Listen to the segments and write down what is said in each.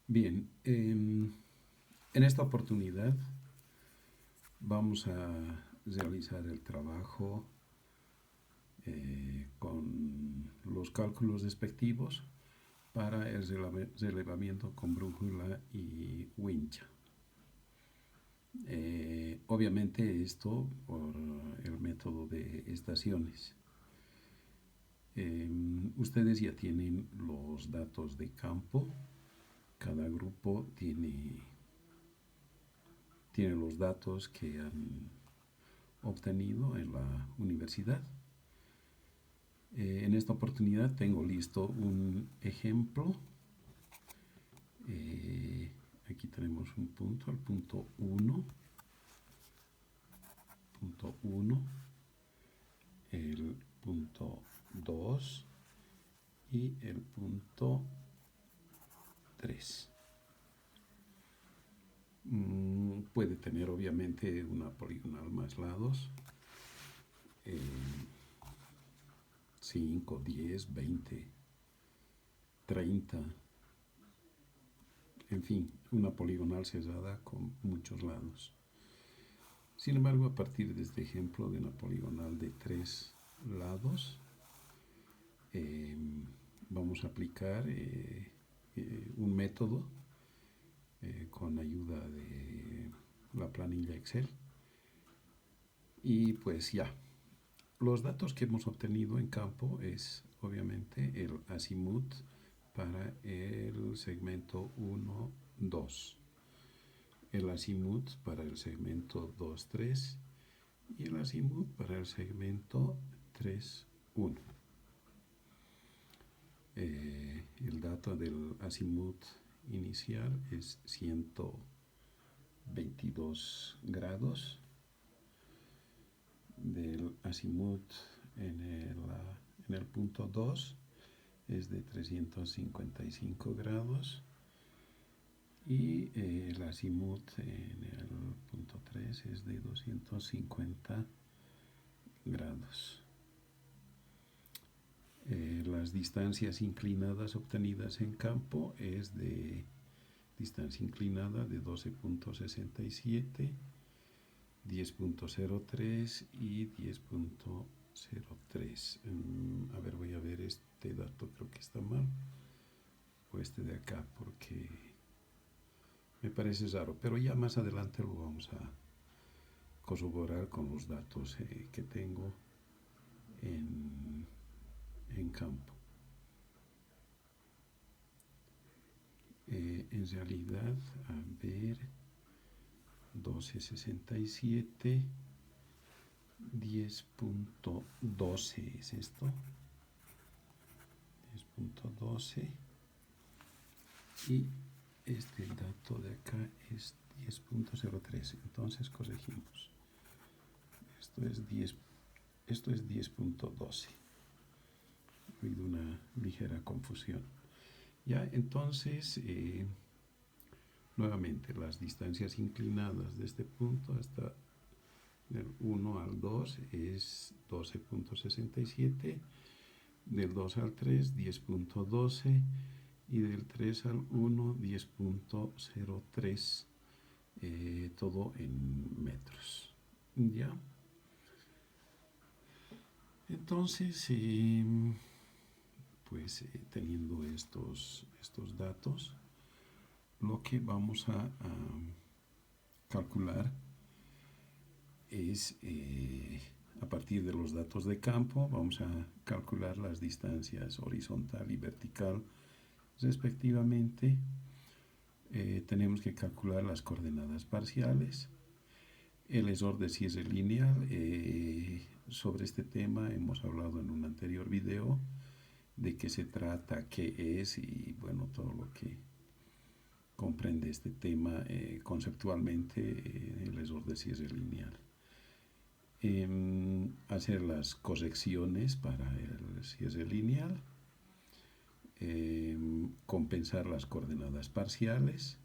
Bien, en esta oportunidad vamos a realizar el trabajo con los cálculos despectivos para el relevamiento con brújula y wincha. Obviamente esto por el método de estaciones. Ustedes ya tienen los datos de campo. Cada grupo tiene los datos que han obtenido en la universidad. En esta oportunidad tengo listo un ejemplo. Aquí tenemos un punto, el punto 1, el punto 2 y el punto 3. Puede tener obviamente una poligonal más lados, 5, 10, 20, 30, en fin, una poligonal cerrada con muchos lados. Sin embargo, a partir de este ejemplo de una poligonal de 3 lados, vamos a aplicar un método con ayuda de la planilla Excel. Y pues ya, los datos que hemos obtenido en campo es obviamente el azimut para el segmento 1, 2, el azimut para el segmento 2, 3 y el azimut para el segmento 3, 1. El dato del azimut inicial es 122 grados, del azimut en el punto 2 es de 355 grados y el azimut en el punto 3 es de 250 grados. Las distancias inclinadas obtenidas en campo es de distancia inclinada de 12.67, 10.03 y 10.03. A ver, voy a ver este dato, creo que está mal, o este de acá, porque me parece raro, pero ya más adelante lo vamos a corroborar con los datos que tengo en campo. En realidad, a ver, 1267, 10.12 es esto, 10.12, y este dato de acá es 10.03, entonces corregimos. Esto es 10.12. Ha habido una ligera confusión. Ya, entonces, nuevamente, las distancias inclinadas de este punto hasta del 1 al 2 es 12.67, del 2 al 3, 10.12 y del 3 al 1, 10.03, todo en metros. ¿Ya? Entonces, pues teniendo estos datos, lo que vamos a calcular es, a partir de los datos de campo, vamos a calcular las distancias horizontal y vertical respectivamente. Tenemos que calcular las coordenadas parciales, el error de cierre lineal. Sobre este tema hemos hablado en un anterior video, de qué se trata, qué es y bueno, todo lo que comprende este tema conceptualmente, el error de cierre lineal. Hacer las correcciones para el cierre lineal, compensar las coordenadas parciales,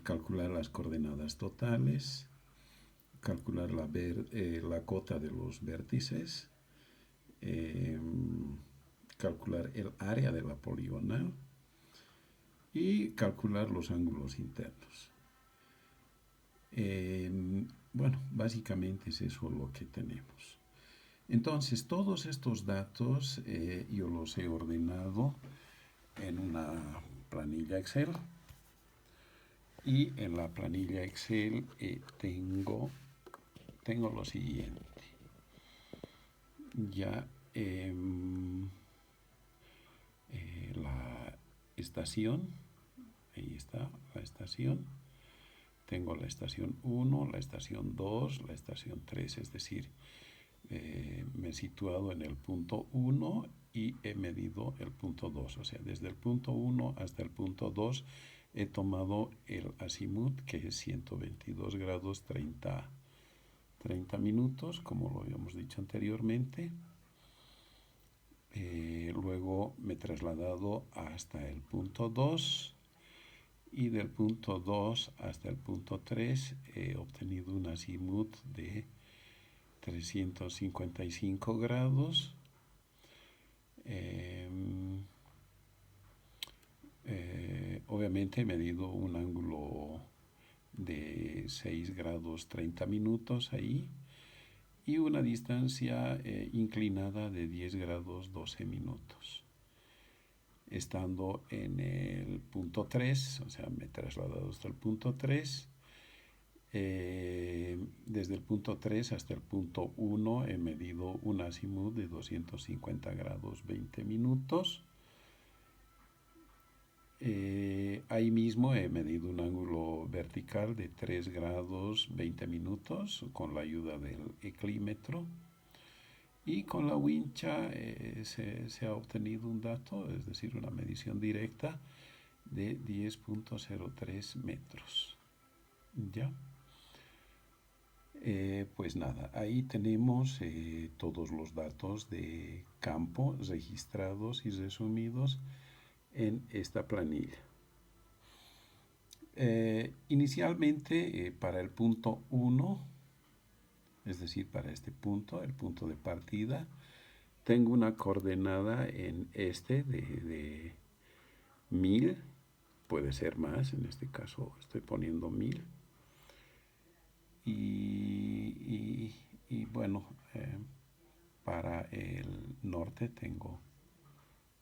calcular las coordenadas totales, calcular la cota de los vértices, calcular el área de la poligonal, y calcular los ángulos internos. Bueno, básicamente es eso lo que tenemos. Entonces, todos estos datos yo los he ordenado en una planilla Excel. Y en la planilla Excel tengo lo siguiente. Ya la estación, ahí está la estación. Tengo la estación 1, la estación 2, la estación 3, es decir, me he situado en el punto 1 y he medido el punto 2. O sea, desde el punto 1 hasta el punto 2 he tomado el azimut, que es 122 grados 30 minutos, como lo habíamos dicho anteriormente. Luego me he trasladado hasta el punto 2 y del punto 2 hasta el punto 3 he obtenido un azimut de 355 grados. Obviamente he medido un ángulo de 6 grados 30 minutos ahí y una distancia inclinada de 10 grados 12 minutos. Estando en el punto 3, o sea, me he trasladado hasta el punto 3. Desde el punto 3 hasta el punto 1 he medido un azimut de 250 grados 20 minutos. Ahí mismo he medido un ángulo vertical de 3 grados 20 minutos con la ayuda del eclímetro. Y con la wincha se ha obtenido un dato, es decir, una medición directa de 10.03 metros. ¿Ya? Pues nada, ahí tenemos todos los datos de campo registrados y resumidos en esta planilla. Inicialmente, para el punto 1, es decir, para este punto, el punto de partida, tengo una coordenada en de 1000, puede ser más, en este caso estoy poniendo 1000. Y bueno, para el norte tengo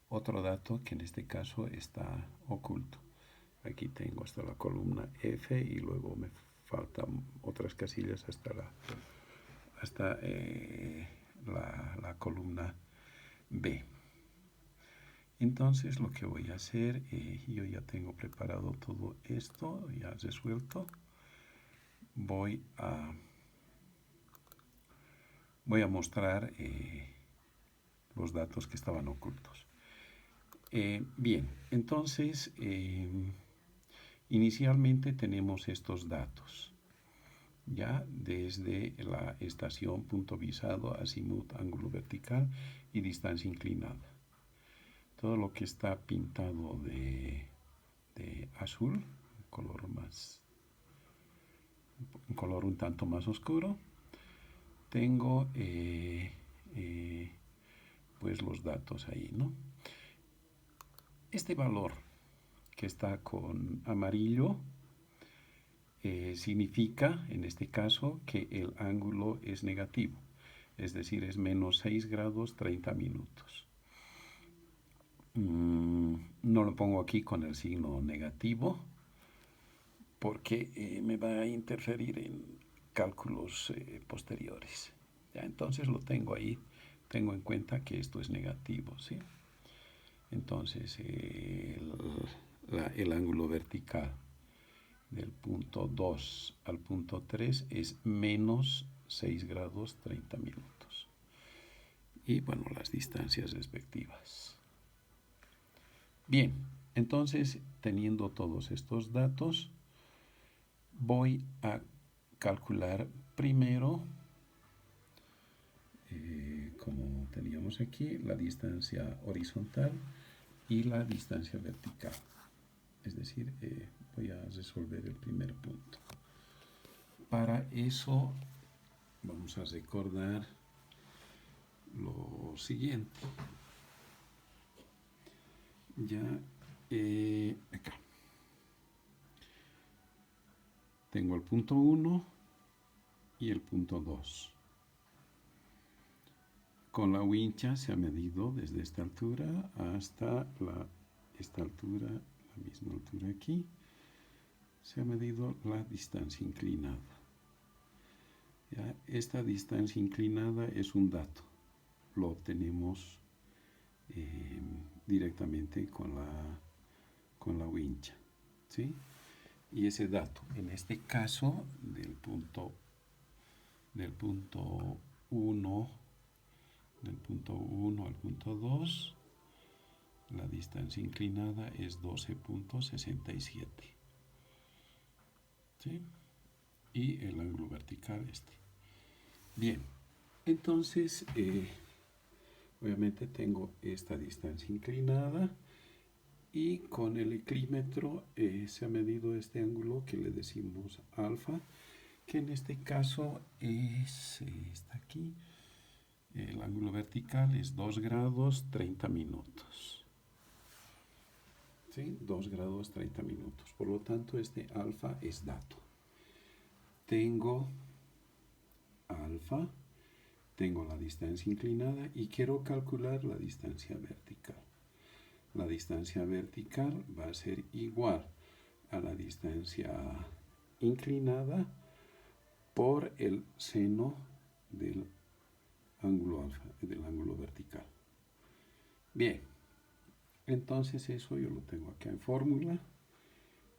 otro dato que en este caso está oculto. Aquí tengo hasta la columna F y luego me faltan otras casillas hasta la columna B. Entonces lo que voy a hacer, yo ya tengo preparado todo esto, ya resuelto. Voy a mostrar los datos que estaban ocultos. Bien, entonces inicialmente tenemos estos datos, ya desde la estación, punto visado, azimut, ángulo vertical y distancia inclinada. Todo lo que está pintado de azul, un color un tanto más oscuro, tengo pues los datos ahí, ¿no? Este valor que está con amarillo significa, en este caso, que el ángulo es negativo, es decir, es menos 6 grados 30 minutos. No lo pongo aquí con el signo negativo porque me va a interferir en cálculos posteriores. ¿Ya? Entonces lo tengo ahí, tengo en cuenta que esto es negativo, ¿sí? Entonces el ángulo vertical del punto 2 al punto 3 es menos 6 grados 30 minutos. Y bueno, las distancias respectivas. Bien, entonces teniendo todos estos datos, voy a calcular primero, como teníamos aquí, la distancia horizontal y la distancia vertical. Es decir, voy a resolver el primer punto. Para eso vamos a recordar lo siguiente. Ya acá. Tengo el punto 1 y el punto 2. Con la wincha se ha medido desde esta altura hasta esta altura, la misma altura aquí, se ha medido la distancia inclinada. ¿Ya? Esta distancia inclinada es un dato, lo obtenemos directamente con la wincha, ¿sí? Y ese dato, en este caso, del punto 1 al punto 2, la distancia inclinada es 12.67, ¿sí? Y el ángulo vertical este. Bien, entonces, obviamente tengo esta distancia inclinada y con el eclímetro se ha medido este ángulo que le decimos alfa, que en este caso está aquí. El ángulo vertical es 2 grados 30 minutos. ¿Sí? 2 grados 30 minutos. Por lo tanto, este alfa es dato. Tengo alfa, tengo la distancia inclinada y quiero calcular la distancia vertical. La distancia vertical va a ser igual a la distancia inclinada por el seno del ángulo alfa, del ángulo vertical. Bien, entonces eso yo lo tengo acá en fórmula.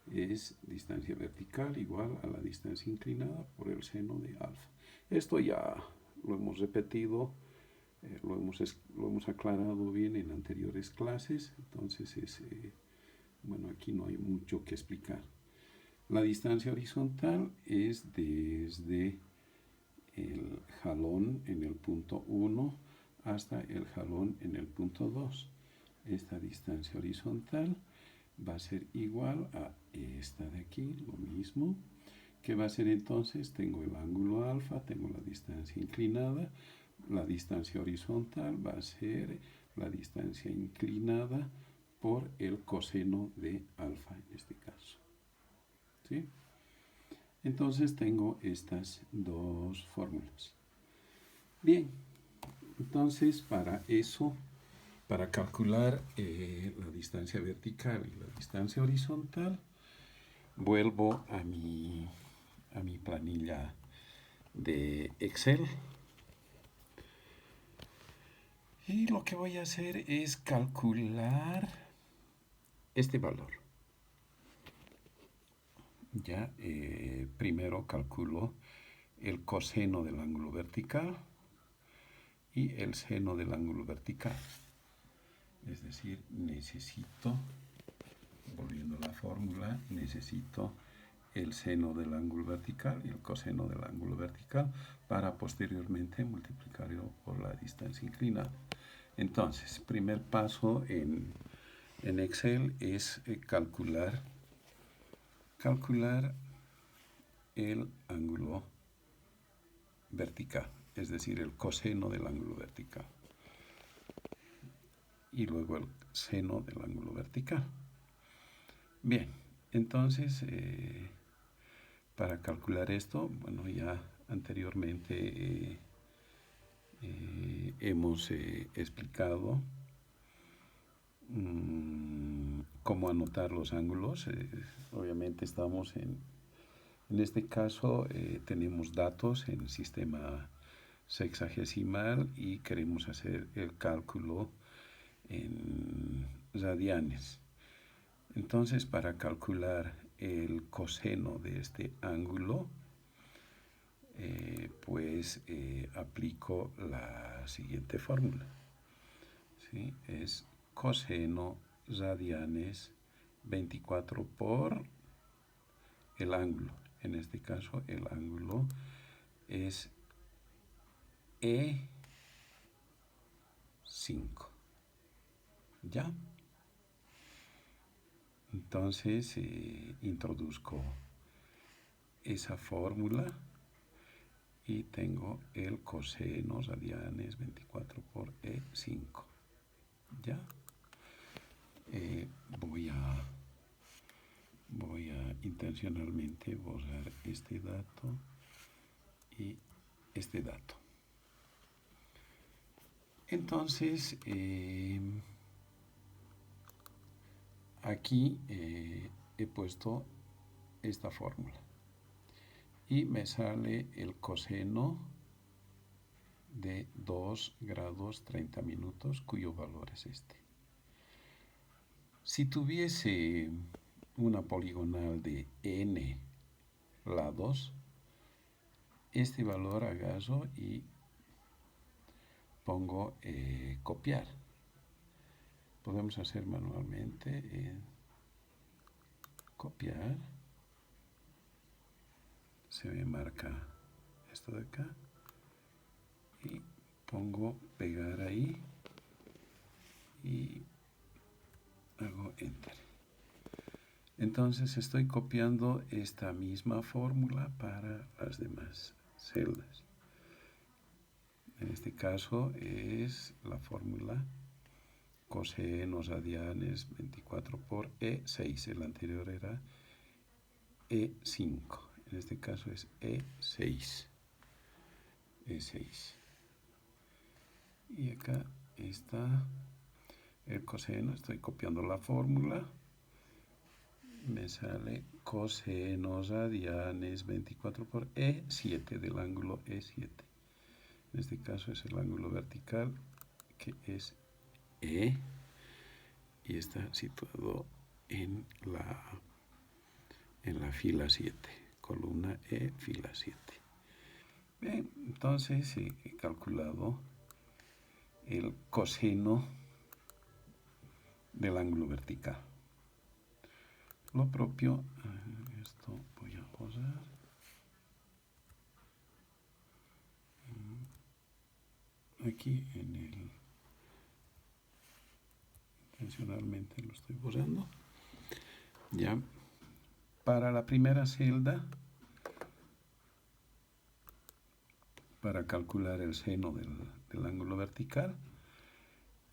Es distancia vertical igual a la distancia inclinada por el seno de alfa. Esto ya lo hemos repetido, lo hemos aclarado bien en anteriores clases, entonces bueno, aquí no hay mucho que explicar. La distancia horizontal es desde el jalón en el punto 1 hasta el jalón en el punto 2. Esta distancia horizontal va a ser igual a esta de aquí, lo mismo. ¿Qué va a ser entonces? Tengo el ángulo alfa, tengo la distancia inclinada. La distancia horizontal va a ser la distancia inclinada por el coseno de alfa en este caso. ¿Sí? Entonces tengo estas dos fórmulas. Bien, entonces para eso, para calcular la distancia vertical y la distancia horizontal, vuelvo a mi planilla de Excel. Y lo que voy a hacer es calcular este valor. Ya, primero calculo el coseno del ángulo vertical y el seno del ángulo vertical. Es decir, necesito, volviendo a la fórmula, necesito el seno del ángulo vertical y el coseno del ángulo vertical para posteriormente multiplicarlo por la distancia inclinada. Entonces, primer paso en Excel es calcular el ángulo vertical, es decir, el coseno del ángulo vertical. Y luego el seno del ángulo vertical. Bien, entonces, para calcular esto, bueno, ya anteriormente hemos explicado cómo anotar los ángulos. Obviamente estamos en este caso, tenemos datos en el sistema sexagesimal y queremos hacer el cálculo en radianes. Entonces, para calcular el coseno de este ángulo, aplico la siguiente fórmula. ¿Sí? Es coseno radianes 24 por el ángulo. En este caso, el ángulo es E5. ¿Ya? Entonces, introduzco esa fórmula y tengo el coseno radianes 24 por E5. ¿Ya? Voy a intencionalmente borrar este dato y este dato. Entonces, aquí he puesto esta fórmula y me sale el coseno de 2 grados 30 minutos, cuyo valor es este. Si tuviese una poligonal de n lados, este valor agarro y pongo copiar. Podemos hacer manualmente copiar. Se me marca esto de acá y pongo pegar ahí y hago enter. Entonces estoy copiando esta misma fórmula para las demás celdas. En este caso es la fórmula cosenos radianes 24 por E6. El anterior era E5. En este caso es E6. E6. Y acá está el coseno. Estoy copiando la fórmula. Me sale cosenos radianes 24 por E7 del ángulo E7. En este caso es el ángulo vertical, que es E, y está situado en la fila 7, columna E, fila 7. Bien, entonces he calculado el coseno del ángulo vertical. Lo propio, esto voy a borrar. Aquí intencionalmente lo estoy borrando. Ya, para la primera celda, para calcular el seno del ángulo vertical,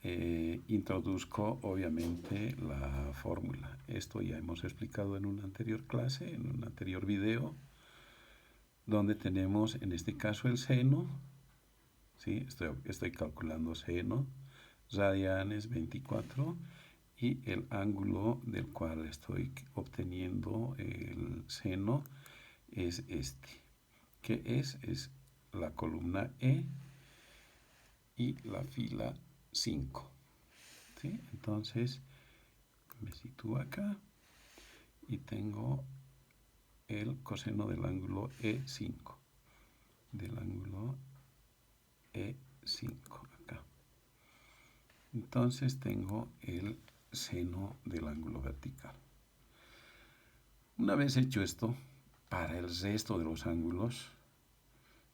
introduzco obviamente la fórmula. Esto ya hemos explicado en una anterior clase, en un anterior video, donde tenemos en este caso el seno, ¿sí? Estoy calculando seno, radianes 24, y el ángulo del cual estoy obteniendo el seno es este, que es la columna E y la fila 5. ¿Sí? Entonces me sitúo acá y tengo el coseno del ángulo E5, del ángulo E5 acá. Entonces tengo el seno del ángulo vertical. Una vez hecho esto, para el resto de los ángulos,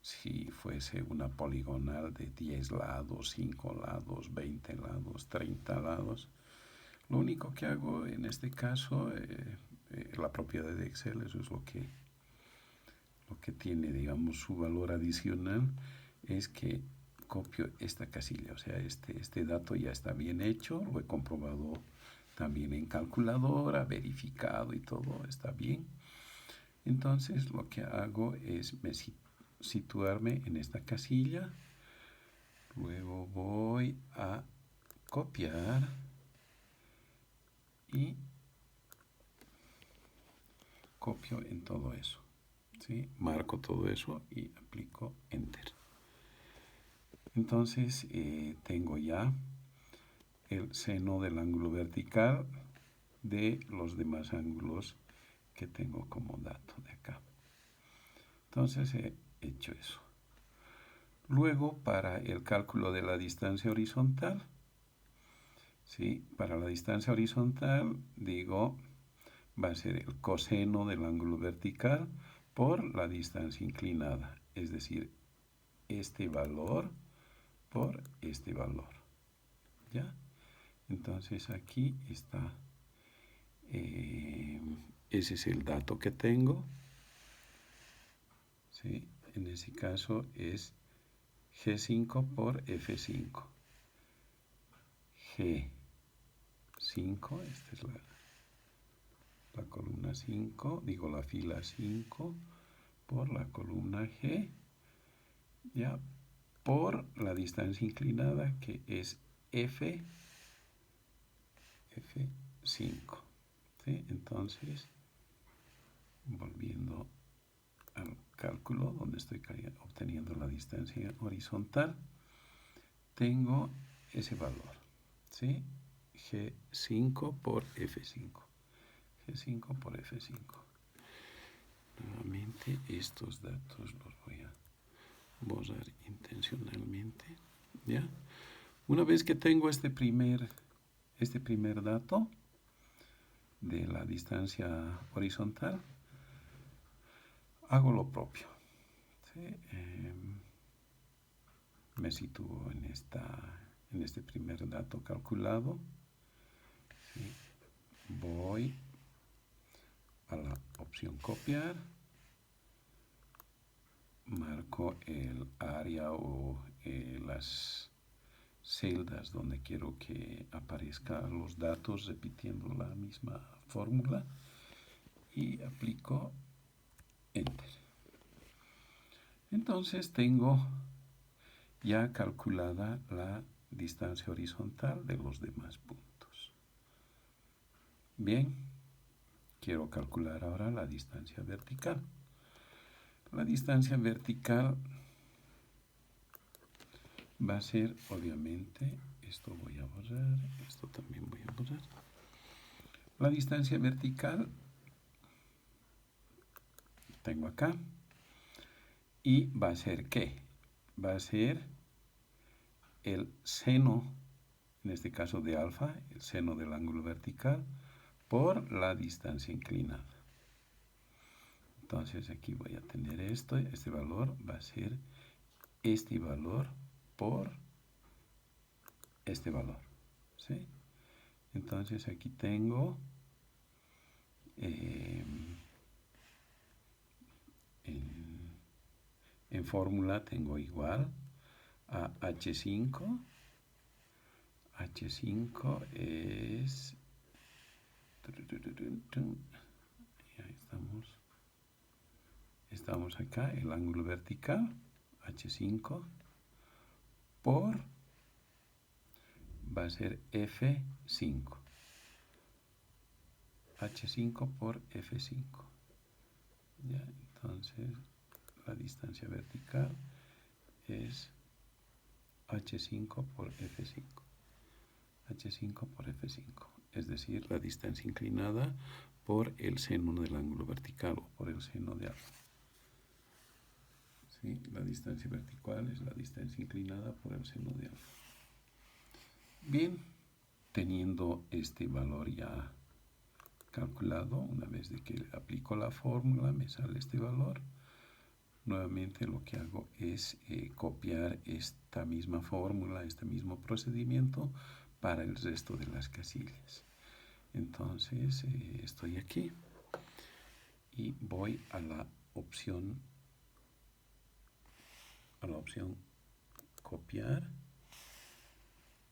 si fuese una poligonal de 10 lados, 5 lados, 20 lados, 30 lados, lo único que hago en este caso, la propiedad de Excel, eso es lo que tiene, digamos, su valor adicional, es que copio esta casilla. O sea, este dato ya está bien hecho, lo he comprobado también en calculadora, verificado y todo está bien. Entonces lo que hago es situarme en esta casilla, luego voy a copiar y copio en todo eso, ¿sí? Marco todo eso y aplico enter. Entonces tengo ya el seno del ángulo vertical de los demás ángulos que tengo como dato de acá. Entonces he hecho eso. Luego, para el cálculo de la distancia horizontal, ¿sí? Para la distancia horizontal, digo, va a ser el coseno del ángulo vertical por la distancia inclinada, es decir, este valor por este valor. ¿Ya? Entonces aquí está, ese es el dato que tengo, ¿sí? En ese caso es G5 por F5. G5, esta es la columna 5, digo la fila 5, por la columna G, ya, por la distancia inclinada que es F5. ¿Sí? Entonces, volviendo al cálculo donde estoy obteniendo la distancia horizontal, tengo ese valor, ¿sí? G5 por F5. G5 por F5. Nuevamente estos datos los voy a borrar intencionalmente, ¿ya? Una vez que tengo este primer dato de la distancia horizontal, hago lo propio, ¿sí? Me sitúo en este primer dato calculado, ¿sí? Voy a la opción copiar, marco el área o las celdas donde quiero que aparezcan los datos repitiendo la misma fórmula y aplico Enter. Entonces tengo ya calculada la distancia horizontal de los demás puntos. Bien, quiero calcular ahora la distancia vertical. La distancia vertical va a ser, obviamente, esto voy a borrar, esto también voy a borrar. La distancia vertical tengo acá. ¿Y va a ser qué? Va a ser el seno, en este caso de alfa, el seno del ángulo vertical, por la distancia inclinada. Entonces aquí voy a tener esto, este valor va a ser este valor por este valor, ¿sí? Entonces aquí tengo en fórmula tengo igual a H5. H5 es... Ahí estamos acá, el ángulo vertical, H5, por, va a ser F5. H5 por F5. ¿Ya? Entonces, la distancia vertical es H5 por F5. H5 por F5. Es decir, la distancia inclinada por el seno del ángulo vertical o por el seno de alfa. ¿Sí? La distancia vertical es la distancia inclinada por el seno de alfa. Bien, teniendo este valor ya calculado, una vez de que aplico la fórmula, me sale este valor. Nuevamente lo que hago es copiar esta misma fórmula, este mismo procedimiento para el resto de las casillas. Entonces estoy aquí y voy a la opción copiar,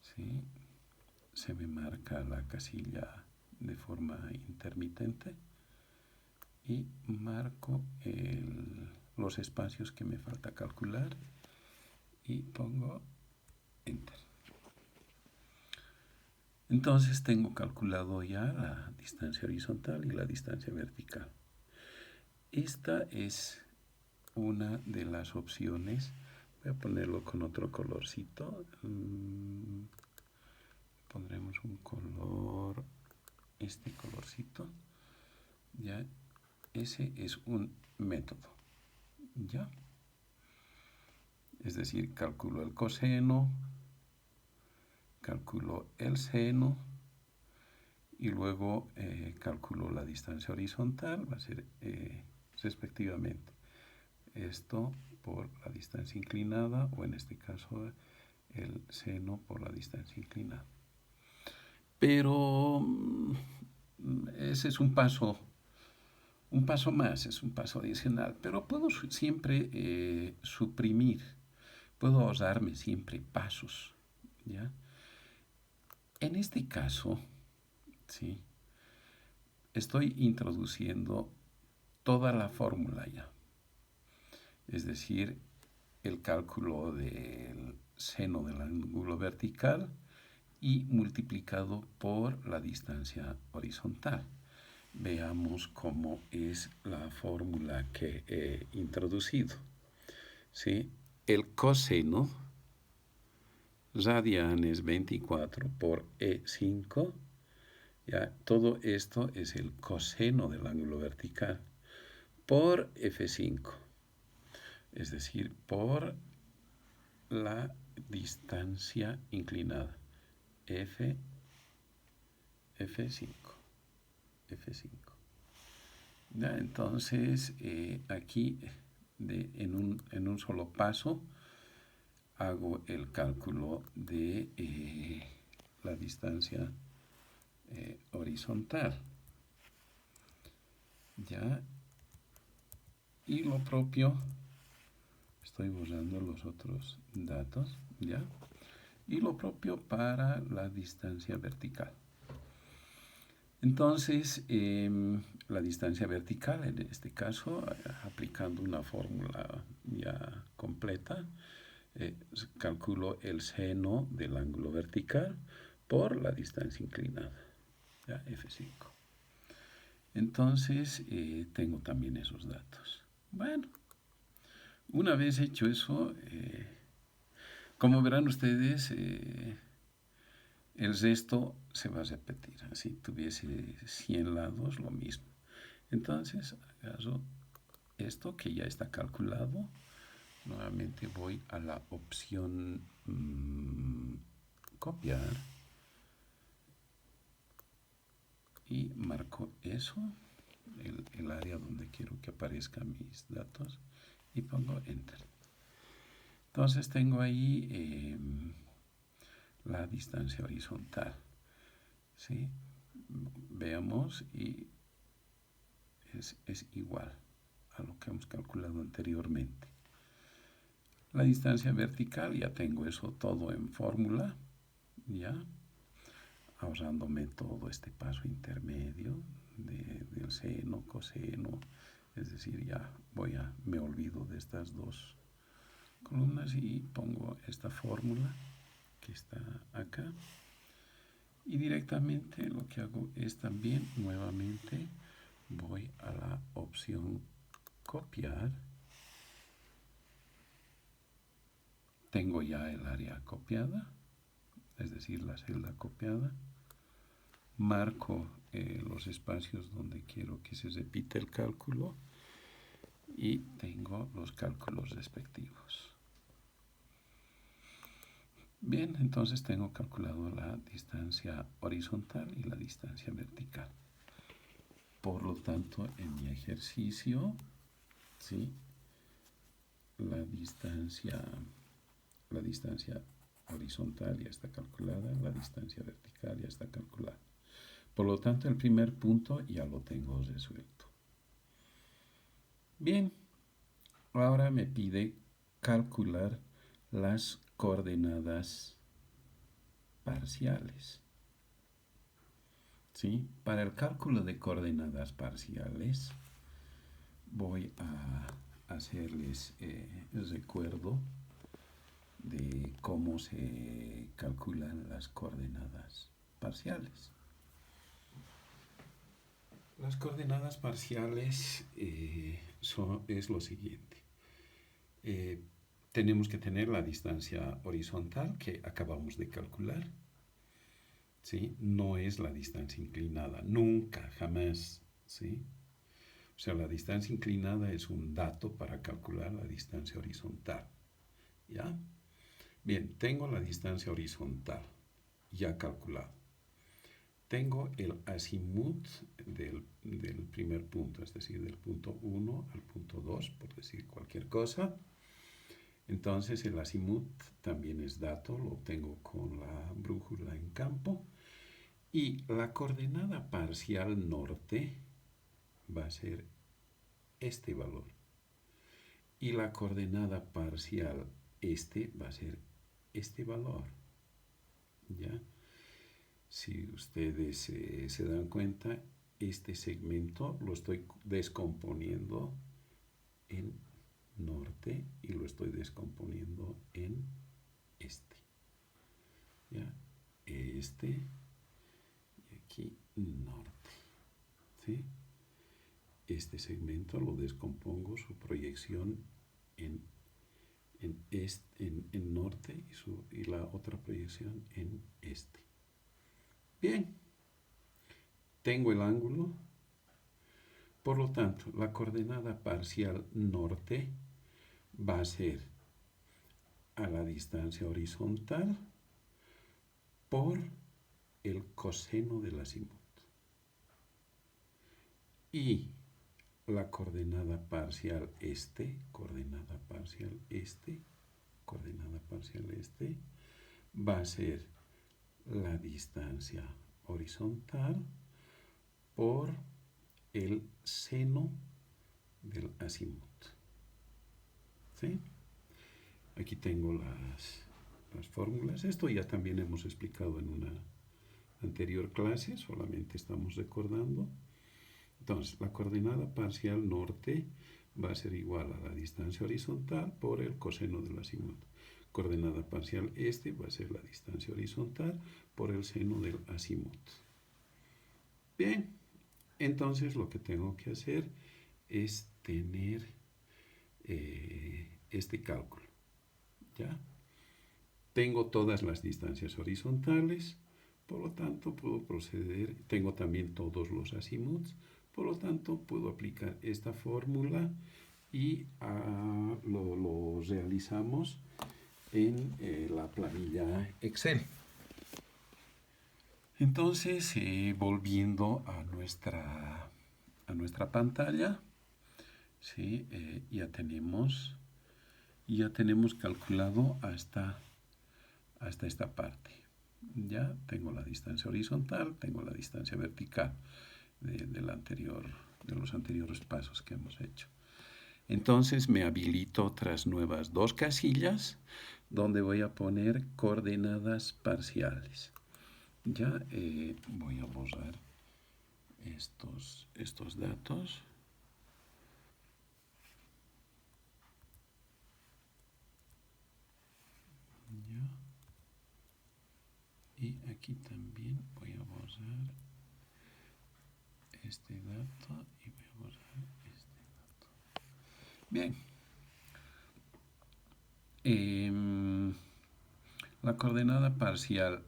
¿sí? Se me marca la casilla de forma intermitente y marco los espacios que me falta calcular y pongo Enter. Entonces tengo calculado ya la distancia horizontal y la distancia vertical. Esta es una de las opciones. Voy a ponerlo con otro colorcito. Pondremos un color, este colorcito. Ya, ese es un método. Ya. Es decir, calculo el coseno, calculo el seno y luego calculo la distancia horizontal, va a ser respectivamente esto por la distancia inclinada o en este caso el seno por la distancia inclinada. Pero ese es un paso más, es un paso adicional, pero puedo siempre suprimir, puedo ahorrarme siempre pasos, ¿ya? En este caso, ¿sí? estoy introduciendo toda la fórmula ya. Es decir, el cálculo del seno del ángulo vertical y multiplicado por la distancia horizontal. Veamos cómo es la fórmula que he introducido. ¿Sí? El coseno radian es 24 por E5. Ya, todo esto es el coseno del ángulo vertical por F5. Es decir, por la distancia inclinada. F5. Ya, entonces, aquí en un solo paso hago el cálculo de la distancia horizontal. Ya, y lo propio, estoy borrando los otros datos, ya, y lo propio para la distancia vertical. Entonces, la distancia vertical, en este caso, aplicando una fórmula ya completa, calculo el seno del ángulo vertical por la distancia inclinada, ya, F5. Entonces, tengo también esos datos. Bueno, una vez hecho eso, como verán ustedes, el resto se va a repetir. Si tuviese 100 lados, lo mismo. Entonces, agarro esto que ya está calculado. Nuevamente voy a la opción copiar. Y marco eso, el área donde quiero que aparezcan mis datos. Y pongo Enter. Entonces tengo ahí la distancia horizontal. ¿Sí? Veamos y es igual a lo que hemos calculado anteriormente. La distancia vertical, ya tengo eso todo en fórmula, ya, ahorrándome todo este paso intermedio del seno, coseno, es decir, ya me olvido de estas dos columnas y pongo esta fórmula que está acá. Y directamente lo que hago es también, nuevamente, voy a la opción copiar. Tengo ya el área copiada, es decir, la celda copiada. Marco los espacios donde quiero que se repita el cálculo y tengo los cálculos respectivos. Bien, entonces tengo calculado la distancia horizontal y la distancia vertical. Por lo tanto, en mi ejercicio, ¿sí?, la distancia horizontal ya está calculada, la distancia vertical ya está calculada. Por lo tanto, el primer punto ya lo tengo resuelto. Bien, ahora me pide calcular las coordenadas parciales. ¿Sí? Para el cálculo de coordenadas parciales voy a hacerles el recuerdo de cómo se calculan las coordenadas parciales. Las coordenadas parciales es lo siguiente. Tenemos que tener la distancia horizontal que acabamos de calcular. ¿Sí? No es la distancia inclinada, nunca, jamás. ¿Sí? O sea, la distancia inclinada es un dato para calcular la distancia horizontal. ¿Ya? Bien, tengo la distancia horizontal ya calculado. Tengo el azimut del primer punto, es decir, del punto 1 al punto 2, por decir cualquier cosa. Entonces el azimut también es dato, lo tengo con la brújula en campo. Y la coordenada parcial norte va a ser este valor. Y la coordenada parcial este va a ser este valor. ¿Ya? Si ustedes se dan cuenta, este segmento lo estoy descomponiendo en norte y lo estoy descomponiendo en este. ¿Ya? Este y aquí norte. ¿Sí? Este segmento lo descompongo, su proyección en norte y la otra proyección en este. Bien, tengo el ángulo. Por lo tanto, la coordenada parcial norte va a ser a la distancia horizontal por el coseno del azimut. Y la coordenada parcial este va a ser la distancia horizontal por el seno del azimut. ¿Sí? Aquí tengo las fórmulas. Esto ya también hemos explicado en una anterior clase, solamente estamos recordando. Entonces, la coordenada parcial norte va a ser igual a la distancia horizontal por el coseno del azimut. Coordenada parcial este va a ser la distancia horizontal por el seno del azimut. Bien, entonces lo que tengo que hacer es tener este cálculo. ¿Ya? Tengo todas las distancias horizontales, por lo tanto puedo proceder, tengo también todos los azimuts, por lo tanto puedo aplicar esta fórmula y lo realizamos en la planilla Excel. Entonces, volviendo a nuestra pantalla, ¿sí? ya tenemos calculado hasta esta parte. Ya tengo la distancia horizontal, tengo la distancia vertical de los anteriores pasos que hemos hecho. Entonces me habilito otras nuevas dos casillas donde voy a poner coordenadas parciales. Ya voy a borrar estos datos. Ya. Y aquí también voy a borrar este dato y voy a borrar este dato. Bien. La coordenada parcial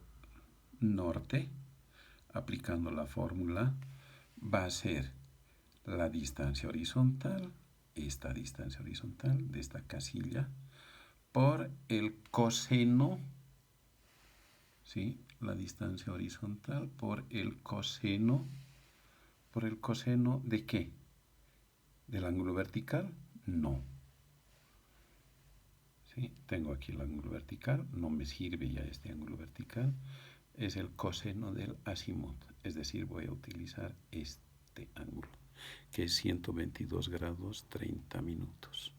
norte, aplicando la fórmula, va a ser la distancia horizontal, esta distancia horizontal de esta casilla, por el coseno, ¿sí? La distancia horizontal por el coseno ¿de qué? ¿Del ángulo vertical? No. ¿Sí? Tengo aquí el ángulo vertical, no me sirve ya este ángulo vertical, es el coseno del azimut, es decir, voy a utilizar este ángulo, que es 122 grados 30 minutos.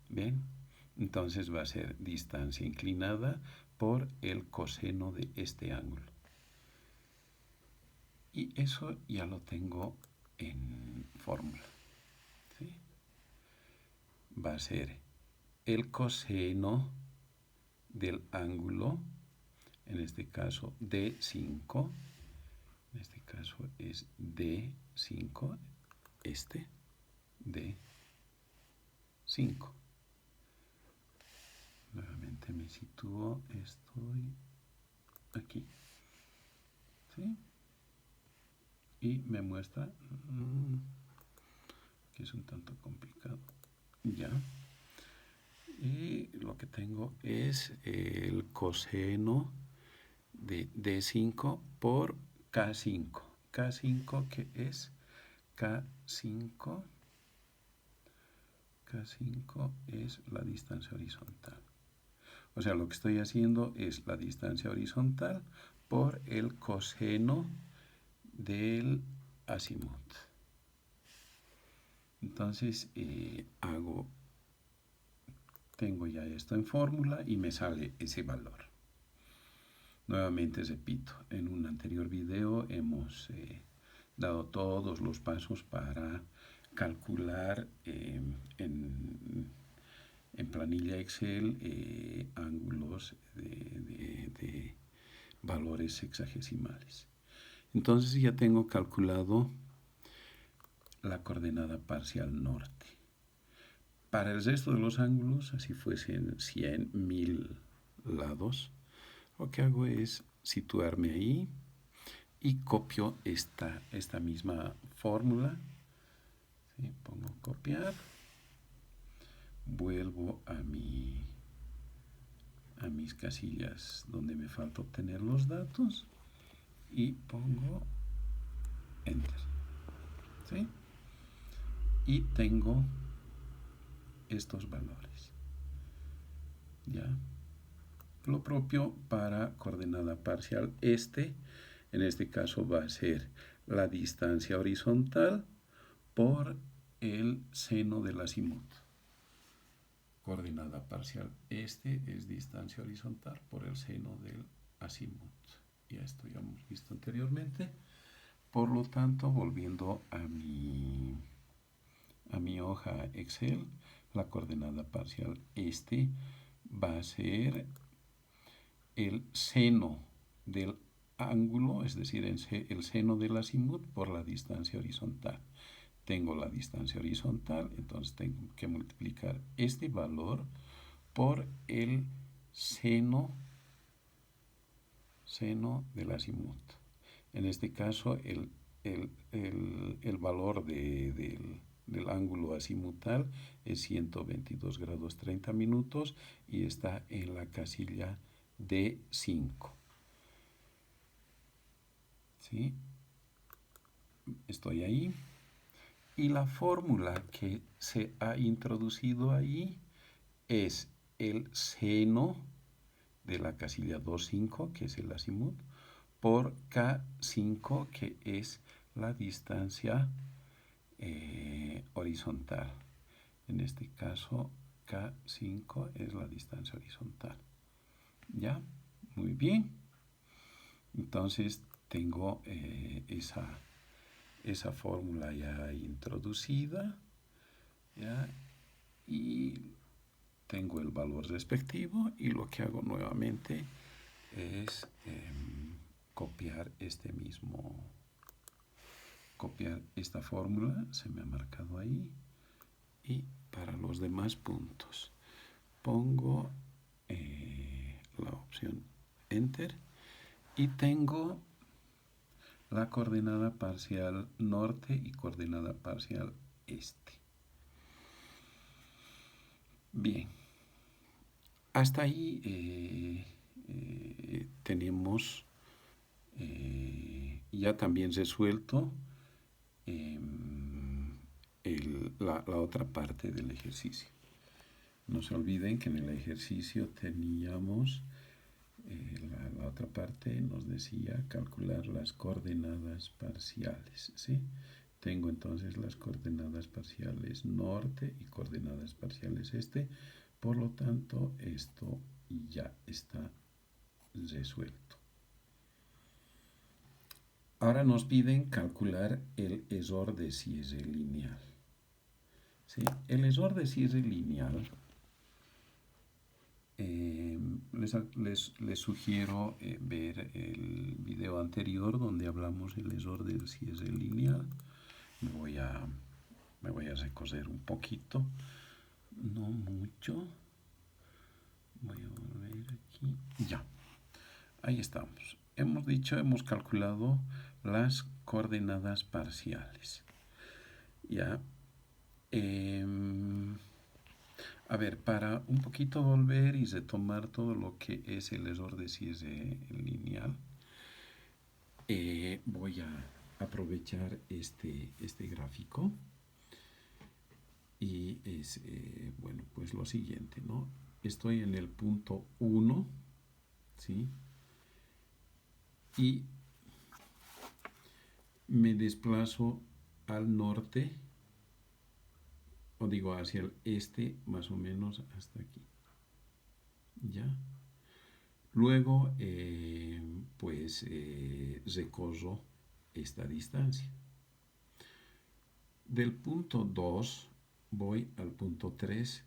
¿Bien? Entonces va a ser distancia inclinada por el coseno de este ángulo. Y eso ya lo tengo en fórmula. ¿Sí? Va a ser el coseno del ángulo, en este caso D5, en este caso es D5, este, D5. Nuevamente me sitúo, estoy aquí. ¿Sí? Y me muestra que es un tanto complicado. Ya. Y lo que tengo es el coseno de D5 por K5. K5 que es K5 es la distancia horizontal. O sea, lo que estoy haciendo es la distancia horizontal por el coseno del azimut. Entonces tengo ya esto en fórmula y me sale ese valor. Nuevamente repito, en un anterior video hemos dado todos los pasos para calcular en planilla Excel ángulos de valores sexagesimales. Entonces ya tengo calculado la coordenada parcial norte. Para el resto de los ángulos, así fuesen 100, 1000 lados, lo que hago es situarme ahí y copio esta misma fórmula. ¿Sí? Pongo copiar, vuelvo a mis casillas donde me falta obtener los datos y pongo enter. ¿Sí? Y tengo estos valores. ¿Ya? Lo propio para coordenada parcial en este caso va a ser la distancia horizontal por el seno del azimut. Coordenada parcial es distancia horizontal por el seno del azimut. Y esto ya hemos visto anteriormente. Por lo tanto, volviendo a mi hoja Excel, la coordenada parcial va a ser el seno del ángulo, es decir, el seno del azimut por la distancia horizontal. Tengo la distancia horizontal, entonces tengo que multiplicar este valor por el seno del azimut. En este caso, el valor del ángulo azimutal es 122 grados 30 minutos y está en la casilla D5. ¿Sí? Estoy ahí. Y la fórmula que se ha introducido ahí es el seno de la casilla 2,5, que es el azimut, por K5, que es la distancia horizontal. En este caso, K5 es la distancia horizontal. ¿Ya? Muy bien. Entonces, tengo esa fórmula ya introducida, ¿ya? Y tengo el valor respectivo y lo que hago nuevamente es copiar esta fórmula, se me ha marcado ahí, y para los demás puntos pongo la opción enter y tengo la coordenada parcial norte y coordenada parcial este. Bien, hasta ahí tenemos ya también resuelto la otra parte del ejercicio. No se olviden que en el ejercicio teníamos la otra parte, nos decía calcular las coordenadas parciales, ¿sí? Tengo entonces las coordenadas parciales norte y coordenadas parciales este, por lo tanto esto ya está resuelto. Ahora nos piden calcular el error de cierre lineal. ¿Sí? El error de cierre lineal, les sugiero ver el video anterior donde hablamos del error del cierre lineal. Me voy a recorrer un poquito, no mucho. Voy a volver aquí. Ya, ahí estamos. Hemos calculado las coordenadas parciales. Ya. A ver, para un poquito volver y retomar todo lo que es el error de cierre lineal, voy a aprovechar este gráfico y es, bueno, pues lo siguiente, ¿no? Estoy en el punto 1, ¿sí? Y me desplazo al norte, o digo hacia el este, más o menos hasta aquí. ¿Ya? Luego, pues recorro esta distancia. Del punto 2 voy al punto 3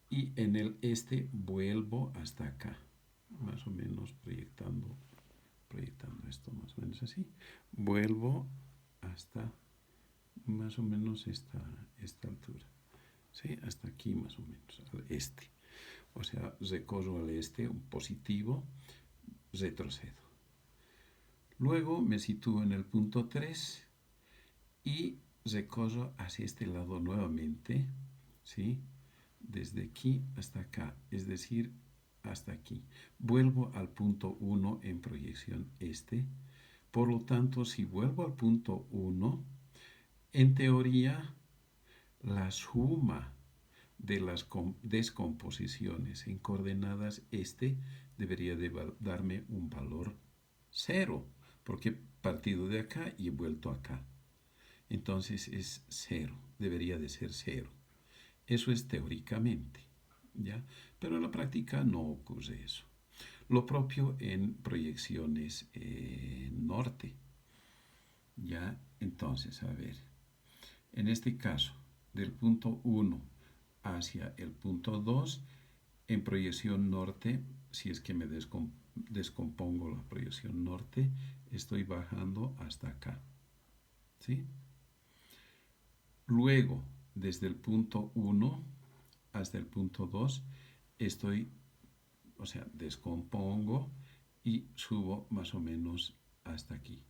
y en el este vuelvo hasta acá, más o menos proyectando esto más o menos así. Vuelvo hasta más o menos esta altura, ¿sí? Hasta aquí más o menos, al este. O sea, recorro al este, un positivo, retrocedo. Luego me sitúo en el punto 3 y recorro hacia este lado nuevamente, ¿sí? Desde aquí hasta acá, es decir, hasta aquí. Vuelvo al punto 1 en proyección este. Por lo tanto, si vuelvo al punto 1, en teoría, la suma de las descomposiciones en coordenadas este debería de darme un valor 0, porque he partido de acá y he vuelto acá. Entonces es 0, debería de ser 0. Eso es teóricamente, ¿ya? Pero en la práctica no ocurre eso. Lo propio en proyecciones norte, ¿ya? Entonces, a ver, en este caso, del punto 1 hacia el punto 2, en proyección norte, si es que me descompongo la proyección norte, estoy bajando hasta acá, ¿sí? Luego, desde el punto 1 hasta el punto 2, estoy, o sea, descompongo y subo más o menos hasta aquí,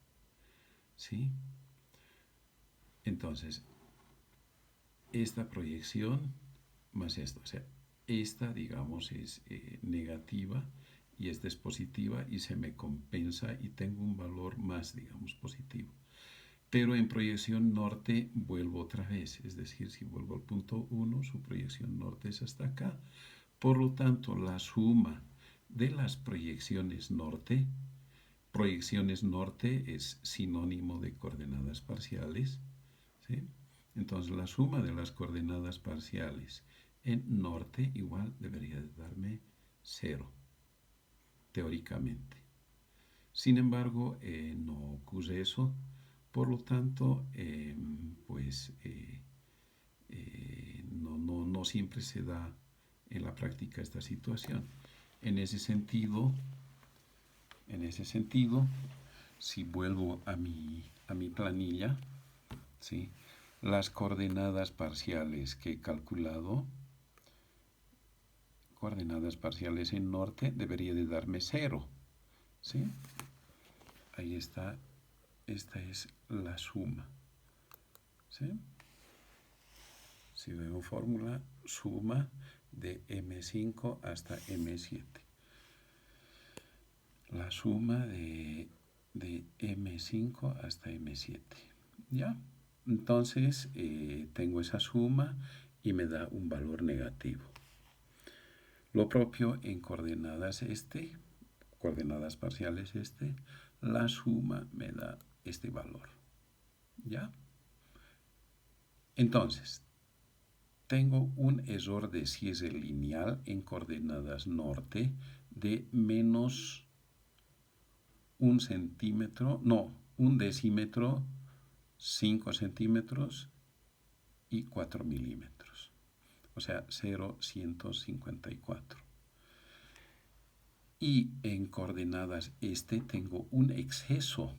¿sí? Entonces, esta proyección más esto, o sea, esta, digamos, es negativa y esta es positiva y se me compensa y tengo un valor más, digamos, positivo. Pero en proyección norte vuelvo otra vez, es decir, si vuelvo al punto 1, su proyección norte es hasta acá. Por lo tanto, la suma de las proyecciones norte es sinónimo de coordenadas parciales, ¿sí? Entonces, la suma de las coordenadas parciales en norte igual debería de darme 0, teóricamente. Sin embargo, no ocurre eso. Por lo tanto, no siempre se da en la práctica esta situación. En ese sentido, si vuelvo a mi planilla, ¿sí? Las coordenadas parciales que he calculado, coordenadas parciales en norte, debería de darme 0, ¿sí? Ahí está, esta es la suma, ¿sí? Si veo fórmula, suma de M5 hasta M7. La suma de M5 hasta M7, ¿ya? Entonces, tengo esa suma y me da un valor negativo. Lo propio en coordenadas coordenadas parciales la suma me da este valor, ¿ya? Entonces, tengo un error de cierre lineal en coordenadas norte de menos un decímetro, 5 centímetros y 4 milímetros. O sea, 0,154. Y en coordenadas tengo un exceso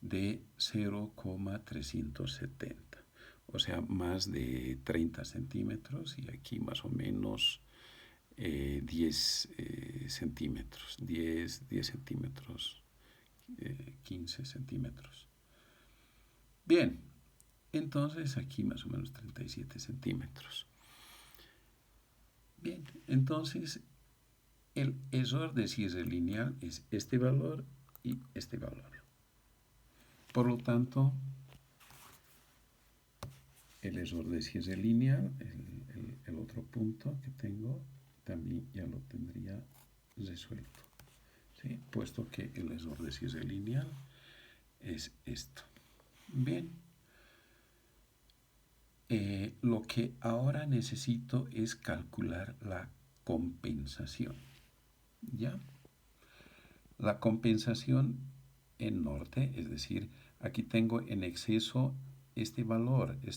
de 0,370. O sea, más de 30 centímetros y aquí más o menos 10 centímetros, 10 centímetros, 15 centímetros. Bien, entonces aquí más o menos 37 centímetros. Bien, entonces el error de cierre lineal es este valor y este valor. Por lo tanto, el error de cierre lineal, el otro punto que tengo, también ya lo tendría resuelto, ¿sí? Puesto que el error de cierre lineal es esto. Bien, lo que ahora necesito es calcular la compensación, ¿ya? La compensación en norte, es decir, aquí tengo en exceso este valor, o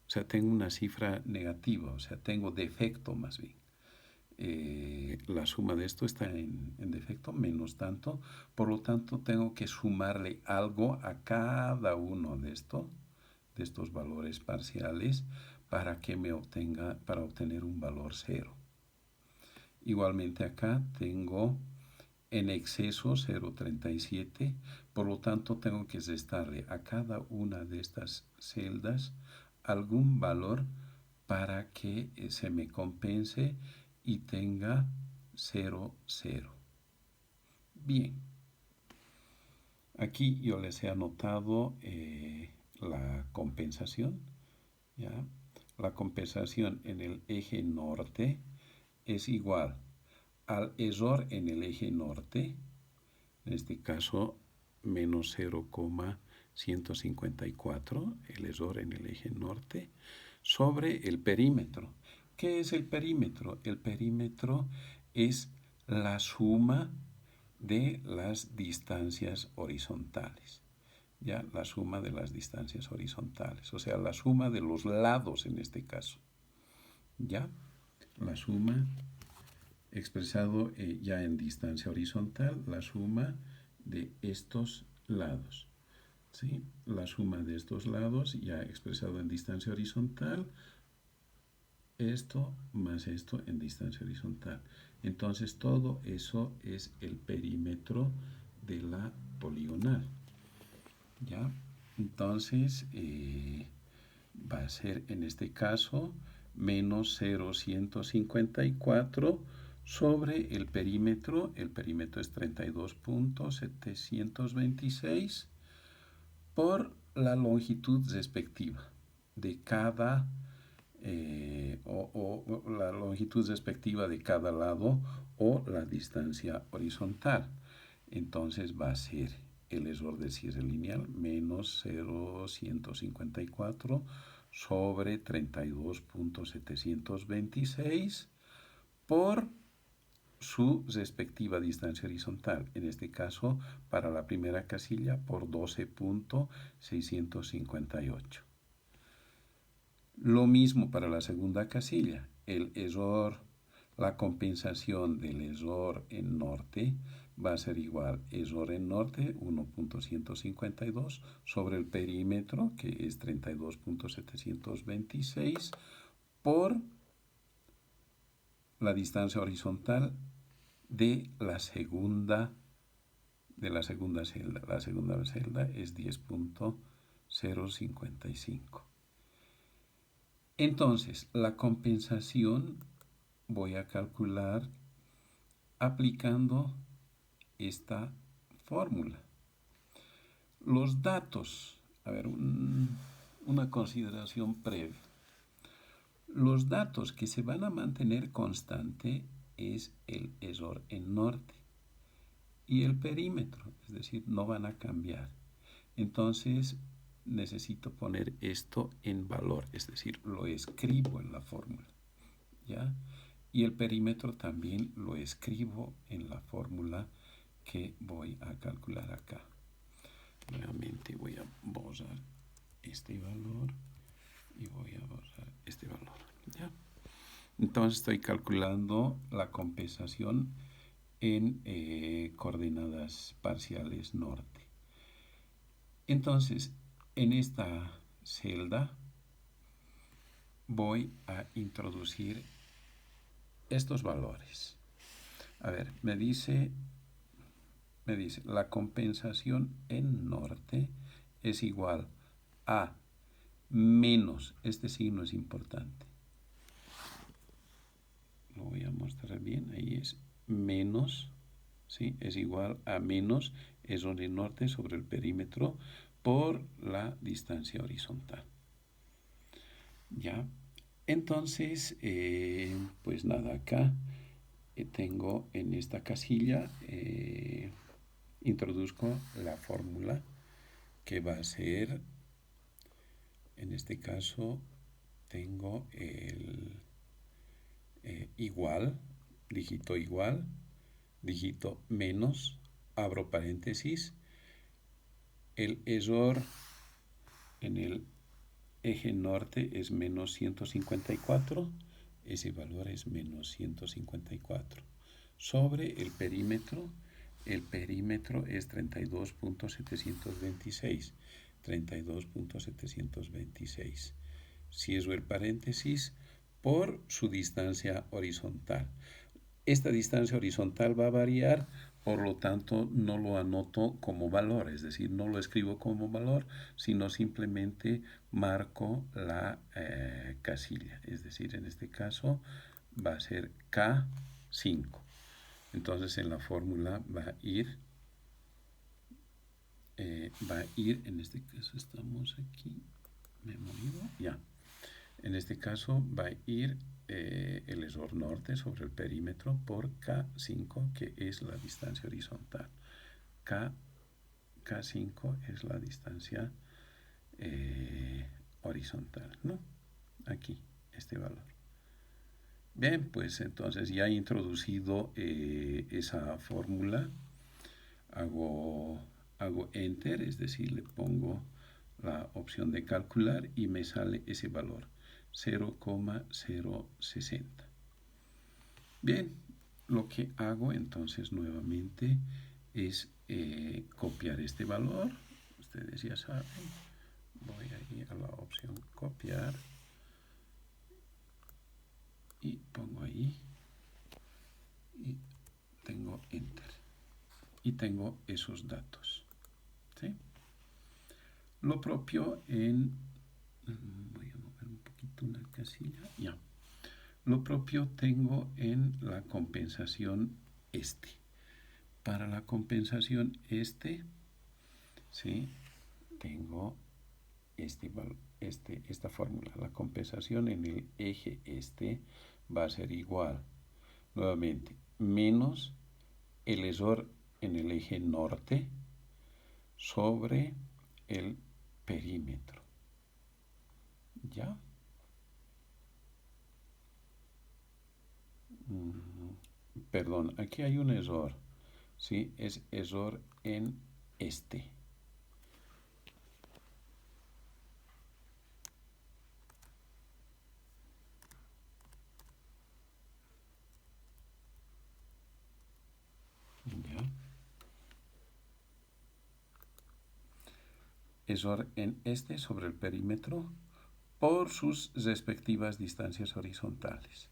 sea, tengo una cifra negativa, o sea, tengo defecto más bien. La suma de esto está en defecto, menos tanto, por lo tanto tengo que sumarle algo a cada uno de estos valores parciales para obtener un valor cero. Igualmente acá tengo en exceso 0,37, por lo tanto tengo que restarle a cada una de estas celdas algún valor para que se me compense y tenga 0,0. Bien, aquí yo les he anotado la compensación, ¿ya? La compensación en el eje norte es igual al error en el eje norte, en este caso menos 0,154, el error en el eje norte, sobre el perímetro. ¿Qué es el perímetro? El perímetro es la suma de las distancias horizontales. Ya, la suma de las distancias horizontales, o sea, la suma de los lados en este caso. Ya, la suma expresado ya en distancia horizontal, la suma de estos lados. ¿Sí? La suma de estos lados ya expresado en distancia horizontal, esto más esto en distancia horizontal. Entonces todo eso es el perímetro de la poligonal. ¿Ya? Entonces va a ser en este caso menos 0,154 sobre el perímetro es 32.726 por la longitud respectiva de cada la longitud respectiva de cada lado o la distancia horizontal. Entonces va a ser el error de cierre lineal menos 0,154 sobre 32.726 por su respectiva distancia horizontal, en este caso para la primera casilla por 12.658. Lo mismo para la segunda casilla, el error, la compensación del error en norte va a ser igual error en norte 1.152 sobre el perímetro que es 32.726 por la distancia horizontal de la segunda celda. La segunda celda es 10.055. Entonces, la compensación voy a calcular aplicando esta fórmula. Los datos, a ver, una consideración previa. Los datos que se van a mantener constante es el error en norte y el perímetro, es decir, no van a cambiar. Entonces, necesito poner esto en valor, es decir, lo escribo en la fórmula, ¿ya? Y el perímetro también lo escribo en la fórmula que voy a calcular acá. Nuevamente voy a borrar este valor y voy a borrar este valor, ¿ya? Entonces estoy calculando la compensación en coordenadas parciales norte. Entonces, en esta celda voy a introducir estos valores. A ver, me dice la compensación en norte es igual a menos, este signo es importante. Lo voy a mostrar bien, ahí es menos, ¿sí? Es igual a menos error en norte sobre el perímetro por la distancia horizontal. ¿Ya? Entonces, pues nada, acá tengo en esta casilla, introduzco la fórmula que va a ser, en este caso, tengo el igual, dígito menos, abro paréntesis, El error en el eje norte es menos 154, ese valor es menos 154. Sobre el perímetro es 32.726. 32.726. Cierro el paréntesis por su distancia horizontal. Esta distancia horizontal va a variar, por lo tanto no lo anoto como valor, es decir, no lo escribo como valor, sino simplemente marco la casilla. Es decir, en este caso va a ser K5. Entonces en la fórmula va a ir, en este caso estamos aquí, me he movido, ya. En este caso va a ir el error norte sobre el perímetro por K5, que es la distancia horizontal. K5 es la distancia horizontal, ¿no? Aquí, este valor. Bien, pues entonces ya he introducido esa fórmula. Hago Enter, es decir, le pongo la opción de calcular y me sale ese valor, 0,060. Bien, lo que hago entonces nuevamente es copiar este valor. Ustedes ya saben, voy ahí a la opción copiar y pongo ahí y tengo Enter. Y tengo esos datos. ¿Sí? Lo propio en... Voy a mover un poquito una casilla. Ya. Lo propio tengo en la compensación este. Para la compensación este, ¿sí? Tengo esta fórmula. La compensación en el eje este va a ser igual, nuevamente, menos el error en el eje norte sobre el perímetro. ¿Ya? Perdón, aquí hay un error. ¿Sí? Es error en este. ¿Ya? Error en este sobre el perímetro por sus respectivas distancias horizontales.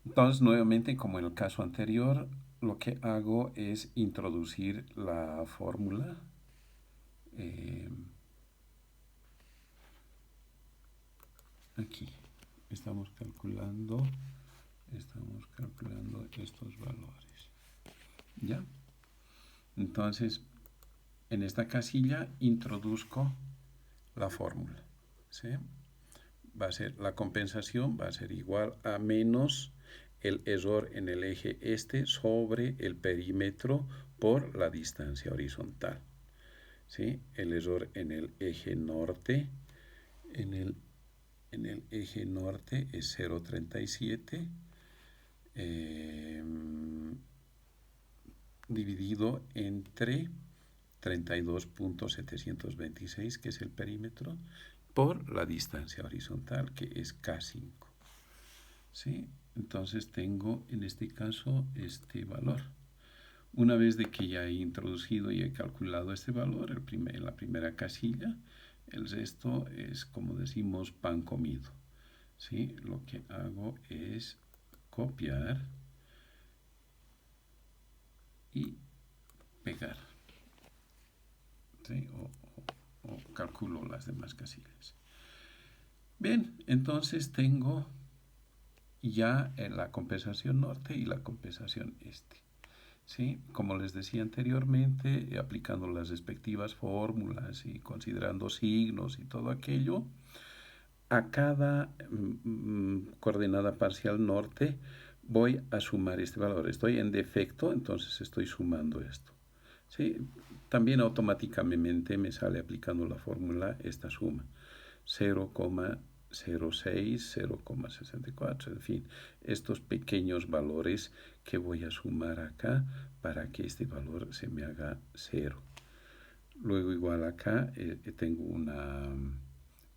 Entonces, nuevamente, como en el caso anterior, lo que hago es introducir la fórmula. Aquí estamos calculando estos valores. ¿Ya? Entonces, en esta casilla introduzco la fórmula. ¿Sí? Va a ser, la compensación va a ser igual a menos el error en el eje este sobre el perímetro por la distancia horizontal. ¿Sí? El error en el eje norte, en el eje norte es 0,37 dividido entre 32.726, que es el perímetro, por la distancia horizontal, que es K5. ¿Sí? Entonces tengo en este caso este valor. Una vez de que ya he introducido y he calculado este valor en la primera casilla, el resto es, como decimos, pan comido. ¿Sí? Lo que hago es copiar y pegar. ¿Sí? O calculo las demás casillas. Bien, entonces tengo ya la compensación norte y la compensación este. ¿Sí? Como les decía anteriormente, aplicando las respectivas fórmulas y considerando signos y todo aquello, a cada coordenada parcial norte voy a sumar este valor. Estoy en defecto, entonces estoy sumando esto. ¿Sí? También automáticamente me sale aplicando la fórmula esta suma. 0,06, 0,64, en fin, estos pequeños valores que voy a sumar acá para que este valor se me haga 0. Luego igual acá tengo una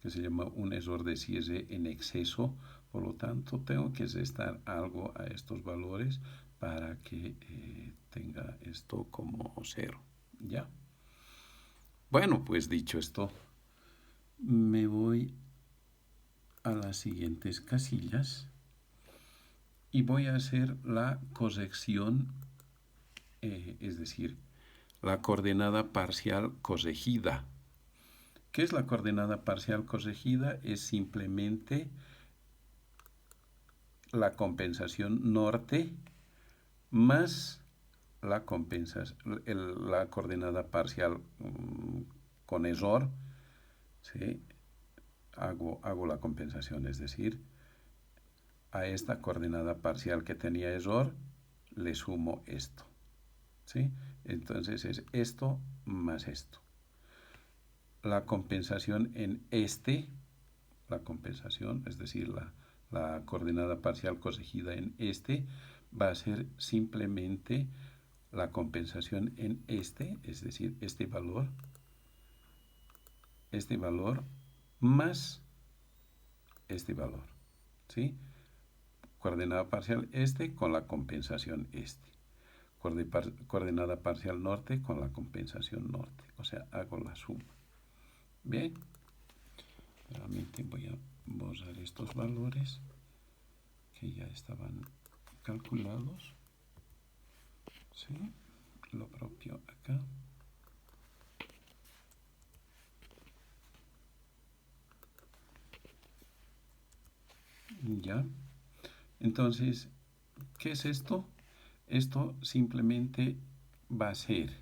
que se llama un error de cierre en exceso, por lo tanto tengo que restar algo a estos valores para que tenga esto como cero. ¿Ya? Bueno, pues dicho esto, me voy a las siguientes casillas y voy a hacer la corrección, es decir, la coordenada parcial corregida. ¿Qué es la coordenada parcial corregida? Es simplemente la compensación norte más la coordenada parcial con error. ¿Sí? Hago la compensación, es decir, a esta coordenada parcial que tenía error le sumo esto. ¿Sí? Entonces es esto más esto. La compensación en la compensación, es decir, la coordenada parcial corregida en va a ser simplemente la compensación en es decir, este valor más este valor, ¿sí? Coordenada parcial con la compensación coordenada parcial norte con la compensación norte, o sea, hago la suma. Bien, realmente voy a borrar estos valores que ya estaban calculados. ¿Sí? Lo propio acá. Ya. Entonces, ¿qué es esto? Esto simplemente va a ser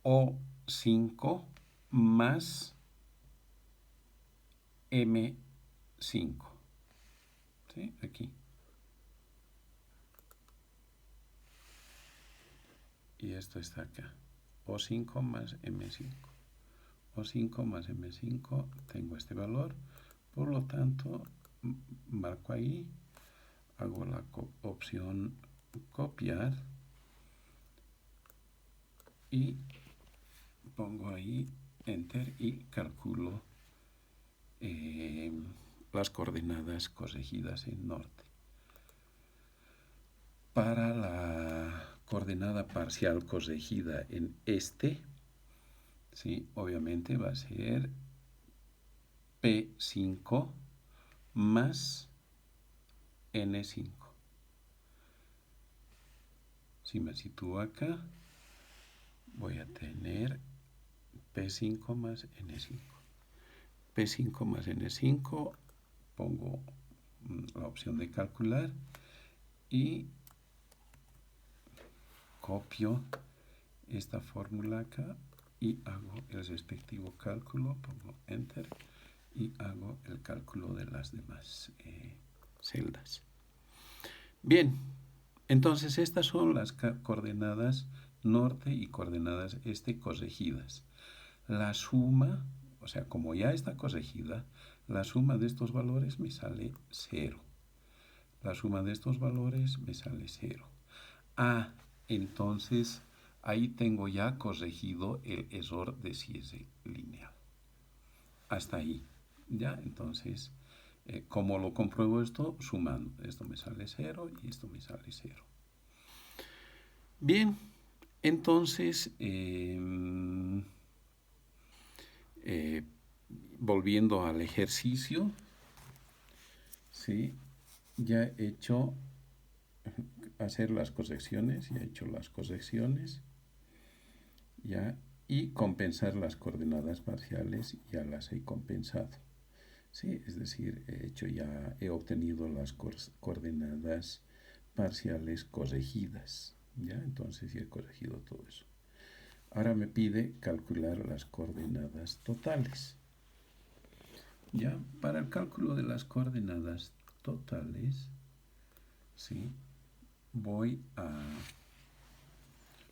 O5 más M5. ¿Sí? Aquí. Y esto está acá. O5 más M5. O5 más M5, tengo este valor. Por lo tanto, marco ahí, hago la opción copiar y pongo ahí enter y calculo las coordenadas corregidas en norte. Para la coordenada parcial corregida en ¿sí? Obviamente va a ser P5 más N5. Si me sitúo acá, voy a tener P5 más N5. P5 más N5, pongo la opción de calcular y copio esta fórmula acá y hago el respectivo cálculo, pongo enter y hago el cálculo de las demás celdas. Bien, entonces estas son las coordenadas norte y coordenadas corregidas. La suma, o sea, como ya está corregida, la suma de estos valores me sale 0. La suma de estos valores me sale 0. Entonces ahí tengo ya corregido el error de cierre lineal. Hasta ahí. Ya, entonces, ¿cómo lo compruebo esto? Sumando. Esto me sale 0 y esto me sale 0. Bien, entonces, volviendo al ejercicio, ¿sí? Ya he hecho hacer las correcciones, ya he hecho las correcciones, ya, y compensar las coordenadas parciales, ya las he compensado. Sí, es decir, he obtenido las coordenadas parciales corregidas, ¿ya? Entonces ya he corregido todo eso. Ahora me pide calcular las coordenadas totales. Ya, para el cálculo de las coordenadas totales, ¿sí?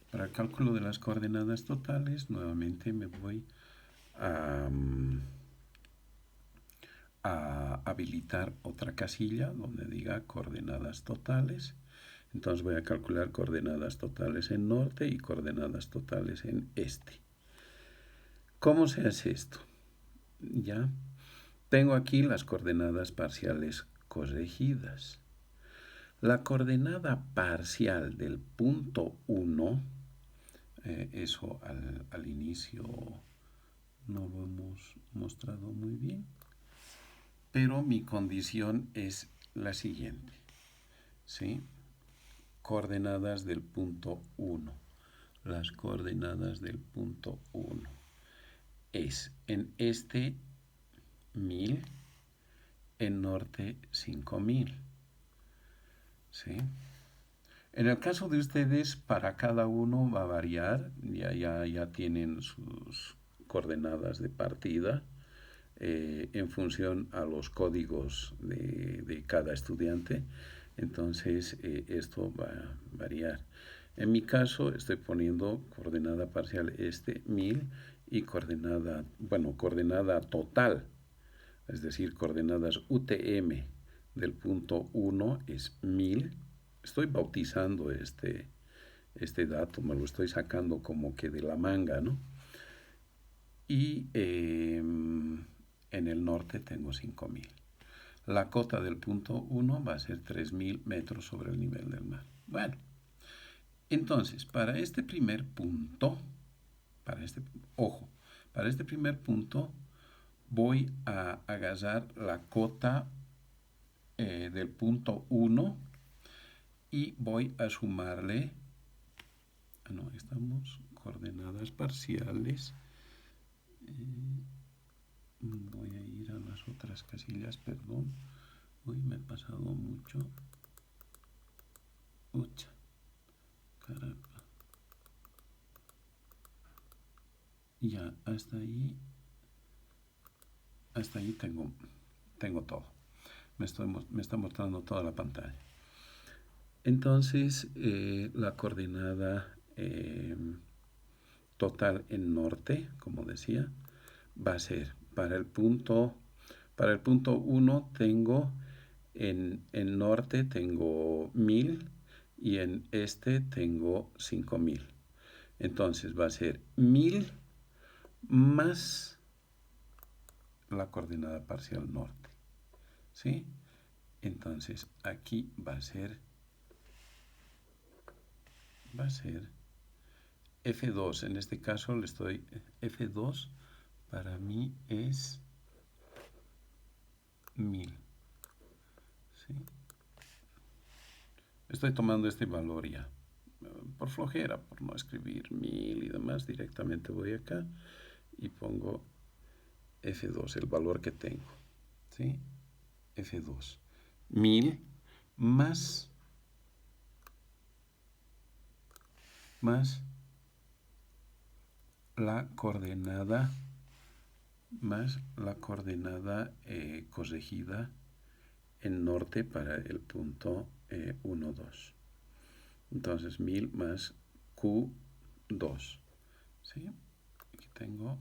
Para el cálculo de las coordenadas totales, nuevamente me voy a habilitar otra casilla donde diga coordenadas totales. Entonces voy a calcular coordenadas totales en norte y coordenadas totales en este. ¿Cómo se hace esto? Ya tengo aquí las coordenadas parciales corregidas. La coordenada parcial del punto 1, eso al inicio no lo hemos mostrado muy bien, pero mi condición es la siguiente, ¿sí? Coordenadas del punto 1. Las coordenadas del punto 1 es en este 1000, en norte 5000, ¿sí? En el caso de ustedes, para cada uno va a variar, ya tienen sus coordenadas de partida en función a los códigos de cada estudiante. Entonces, esto va a variar. En mi caso, estoy poniendo coordenada parcial 1000 y coordenada total, es decir, coordenadas UTM del punto 1 es 1000. Estoy bautizando este dato, me lo estoy sacando como que de la manga, ¿no? Y en el norte tengo 5000. La cota del punto 1 va a ser 3000 metros sobre el nivel del mar. Bueno, entonces, para este primer punto, para este primer punto voy a agarrar la cota del punto 1 y voy a sumarle, estamos coordenadas parciales, voy a ir a las otras casillas, perdón, hoy me he pasado mucho, ucha, caramba, ya hasta ahí tengo todo, me está mostrando toda la pantalla. Entonces, la coordenada total en norte, como decía, va a ser para el punto 1 tengo en norte tengo 1000 y en este tengo 5000. Entonces va a ser 1000 más la coordenada parcial norte, ¿sí? Entonces aquí va a ser F2, en este caso le estoy, F2 para mí es 1000, ¿sí? Estoy tomando este valor ya, por flojera, por no escribir 1000 y demás, directamente voy acá y pongo F2, el valor que tengo, ¿sí? F2, 1000 más la coordenada corregida en norte para el punto 1, 2. Entonces 1000 más Q2, ¿sí? Aquí tengo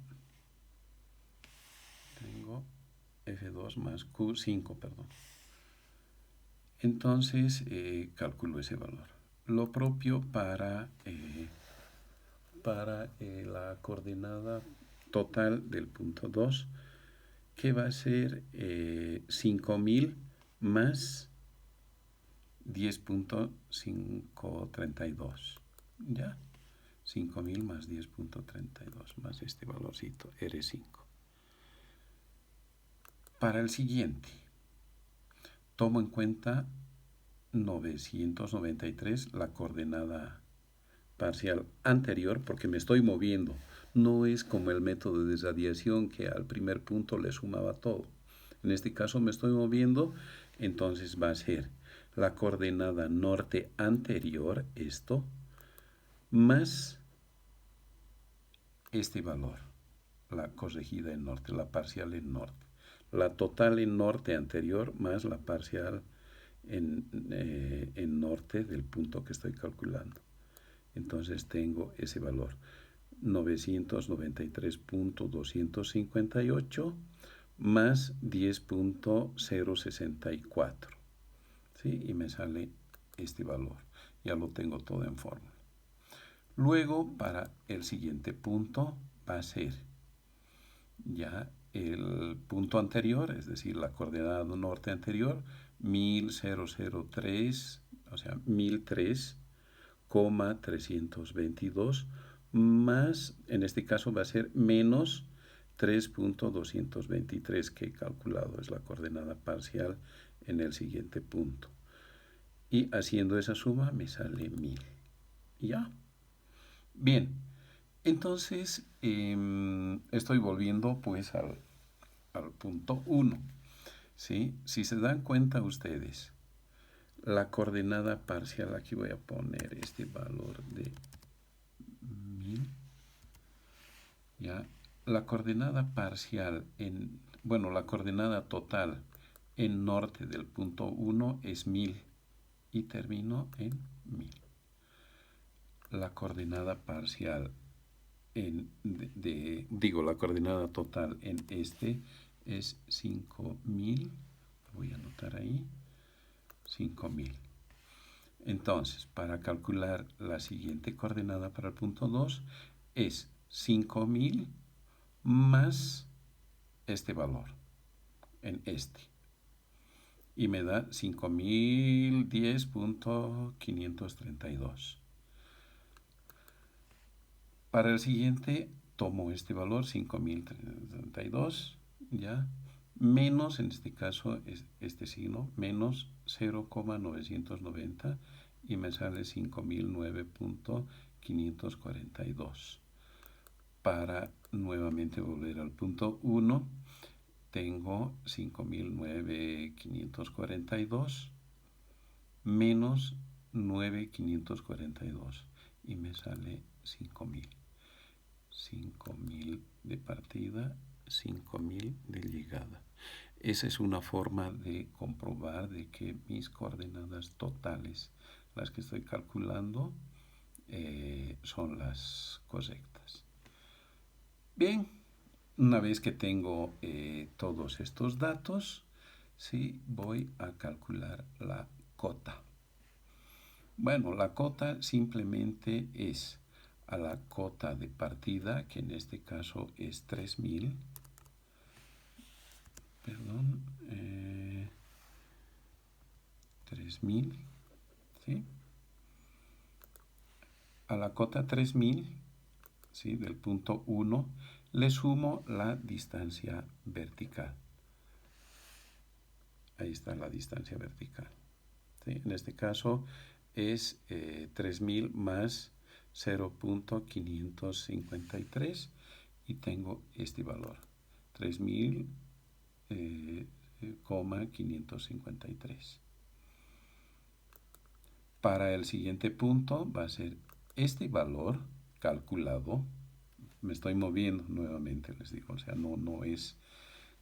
F2 más Q5, perdón. Entonces calculo ese valor. Lo propio para la coordenada total del punto 2, que va a ser 5000 más 10.532. ¿Ya? 5000 más 10.32 más este valorcito, R5. Para el siguiente, tomo en cuenta 993, la coordenada parcial anterior, porque me estoy moviendo. No es como el método de desradiación que al primer punto le sumaba todo. En este caso me estoy moviendo, entonces va a ser la coordenada norte anterior, esto, más este valor, la corregida en norte, la parcial en norte. La total en norte anterior más la parcial en norte del punto que estoy calculando. Entonces tengo ese valor, 993.258 más 10.064, ¿sí? Y me sale este valor. Ya lo tengo todo en fórmula. Luego, para el siguiente punto, va a ser ya el punto anterior, es decir, la coordenada norte anterior, 1003, o sea, 1003,322, más, en este caso va a ser menos 3.223 que he calculado, es la coordenada parcial en el siguiente punto. Y haciendo esa suma me sale 1000. ¿Ya? Bien, entonces estoy volviendo pues al punto 1. ¿Sí? Si se dan cuenta ustedes, la coordenada parcial, aquí voy a poner este valor de 1000. ¿Ya? La coordenada parcial la coordenada total en norte del punto 1 es 1000 y termino en 1000. La coordenada parcial la coordenada total en este es 5000. Voy a anotar ahí 5000. Entonces, para calcular la siguiente coordenada para el punto 2 es 5000 más este valor en este. Y me da 5010.532. Para el siguiente, tomo este valor, 5032, ¿ya? Menos, en este caso, es este signo, menos 0,990 y me sale 5009.542. Para nuevamente volver al punto 1, tengo 5009.542 menos 9.542 y me sale 5000. 5000 de partida, 5000 de llegada. Esa es una forma de comprobar de que mis coordenadas totales, las que estoy calculando, son las correctas. Bien, una vez que tengo todos estos datos, sí, voy a calcular la cota. Bueno, la cota simplemente es a la cota de partida, que en este caso es 3000, perdón, 3000, ¿sí? A la cota 3000, ¿sí? Del punto 1, le sumo la distancia vertical. Ahí está la distancia vertical, ¿sí? En este caso es 3000 más 0.553 y tengo este valor, 3000,553. Para el siguiente punto va a ser este valor calculado. Me estoy moviendo nuevamente, les digo, o sea, no es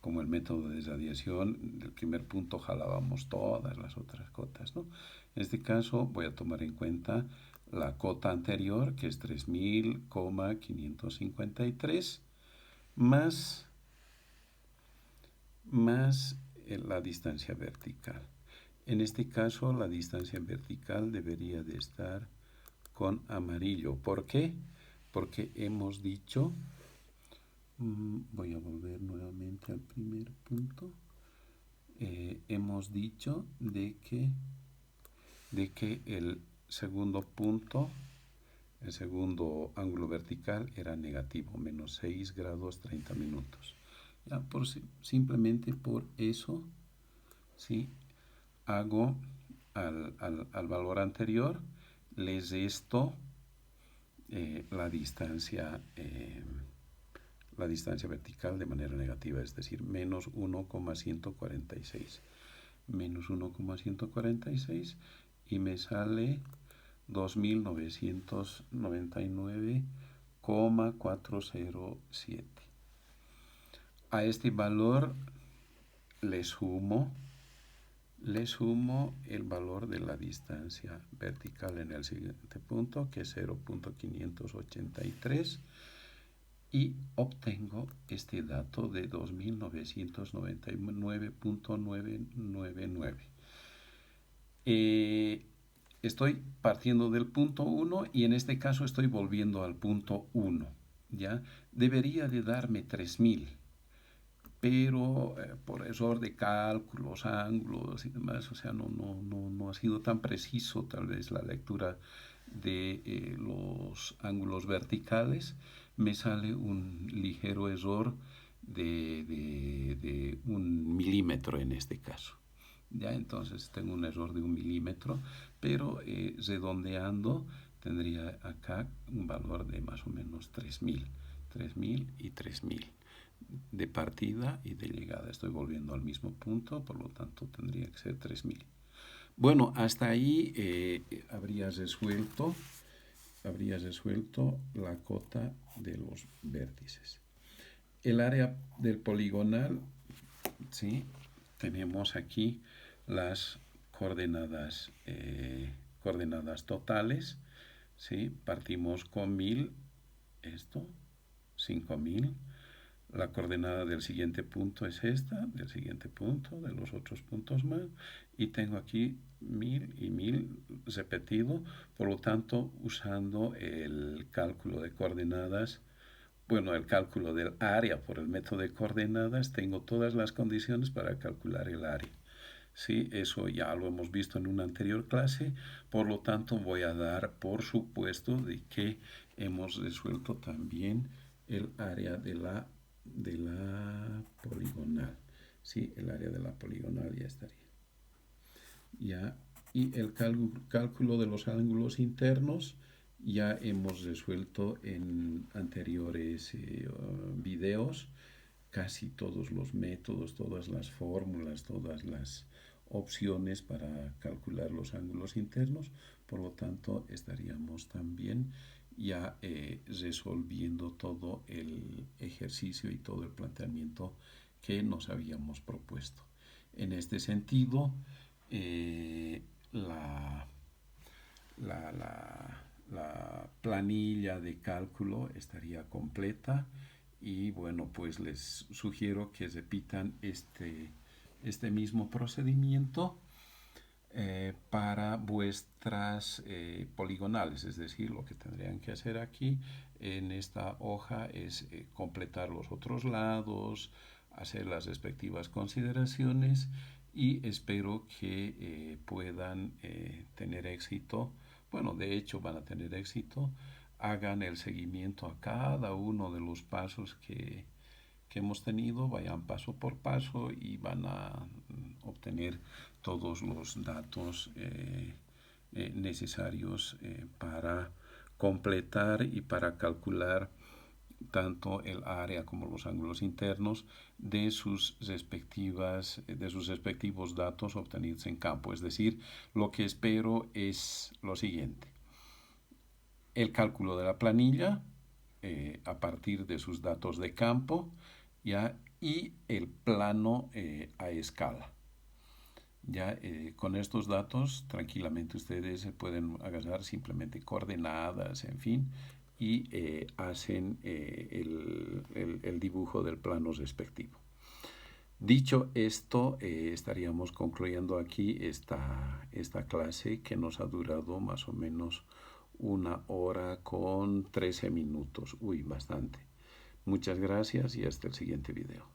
como el método de radiación. Del primer punto jalábamos todas las otras cotas, ¿no? En este caso voy a tomar en cuenta la cota anterior, que es 3000,553, más la distancia vertical. En este caso, la distancia vertical debería de estar con amarillo. ¿Por qué? Porque hemos dicho, voy a volver nuevamente al primer punto, hemos dicho de que el segundo punto, el segundo ángulo vertical era negativo, menos 6 grados 30 minutos. Ya, simplemente por eso, ¿sí? Hago al valor anterior, le resto la distancia vertical de manera negativa, es decir, menos 1,146. Menos 1,146 y me sale 2999,407. A este valor le sumo el valor de la distancia vertical en el siguiente punto, que es 0.583, y obtengo este dato de 2999.999. estoy partiendo del punto 1 y en este caso estoy volviendo al punto 1, ¿ya? Debería de darme 3000, pero por error de cálculos, ángulos y demás, o sea, no ha sido tan preciso tal vez la lectura de los ángulos verticales. Me sale un ligero error de 1 milímetro en este caso. Ya, entonces tengo un error de 1 milímetro, pero redondeando tendría acá un valor de más o menos 3000 y 3000 de partida y de llegada. Estoy volviendo al mismo punto, por lo tanto tendría que ser 3000. Bueno, hasta ahí habrías resuelto la cota de los vértices. El área del poligonal, ¿sí? Tenemos aquí las coordenadas totales, ¿sí? Partimos con 1000, esto, 5000. La coordenada del siguiente punto es esta, del siguiente punto, de los otros puntos más, y tengo aquí 1000 y 1000 repetido, por lo tanto, usando el cálculo de coordenadas, bueno, el cálculo del área por el método de coordenadas, tengo todas las condiciones para calcular el área. Sí, eso ya lo hemos visto en una anterior clase, por lo tanto voy a dar por supuesto de que hemos resuelto también el área de la poligonal. Sí, el área de la poligonal ya estaría. Ya, y el cálculo de los ángulos internos ya hemos resuelto en anteriores videos casi todos los métodos, todas las fórmulas, todas las opciones para calcular los ángulos internos. Por lo tanto, estaríamos también ya resolviendo todo el ejercicio y todo el planteamiento que nos habíamos propuesto. En este sentido, la planilla de cálculo estaría completa y bueno, pues les sugiero que repitan este mismo procedimiento para vuestras poligonales, es decir, lo que tendrían que hacer aquí en esta hoja es completar los otros lados, hacer las respectivas consideraciones y espero que puedan tener éxito. Bueno, de hecho van a tener éxito. Hagan el seguimiento a cada uno de los pasos que hemos tenido, vayan paso por paso y van a obtener todos los datos necesarios para completar y para calcular tanto el área como los ángulos internos de sus respectivos datos obtenidos en campo. Es decir, lo que espero es lo siguiente: el cálculo de la planilla a partir de sus datos de campo, ¿ya? Y el plano a escala. Ya con estos datos tranquilamente ustedes pueden agarrar simplemente coordenadas, en fin, y hacen el dibujo del plano respectivo. Dicho esto, estaríamos concluyendo aquí esta clase que nos ha durado más o menos 1 hora con 13 minutos. Uy, bastante. Muchas gracias y hasta el siguiente video.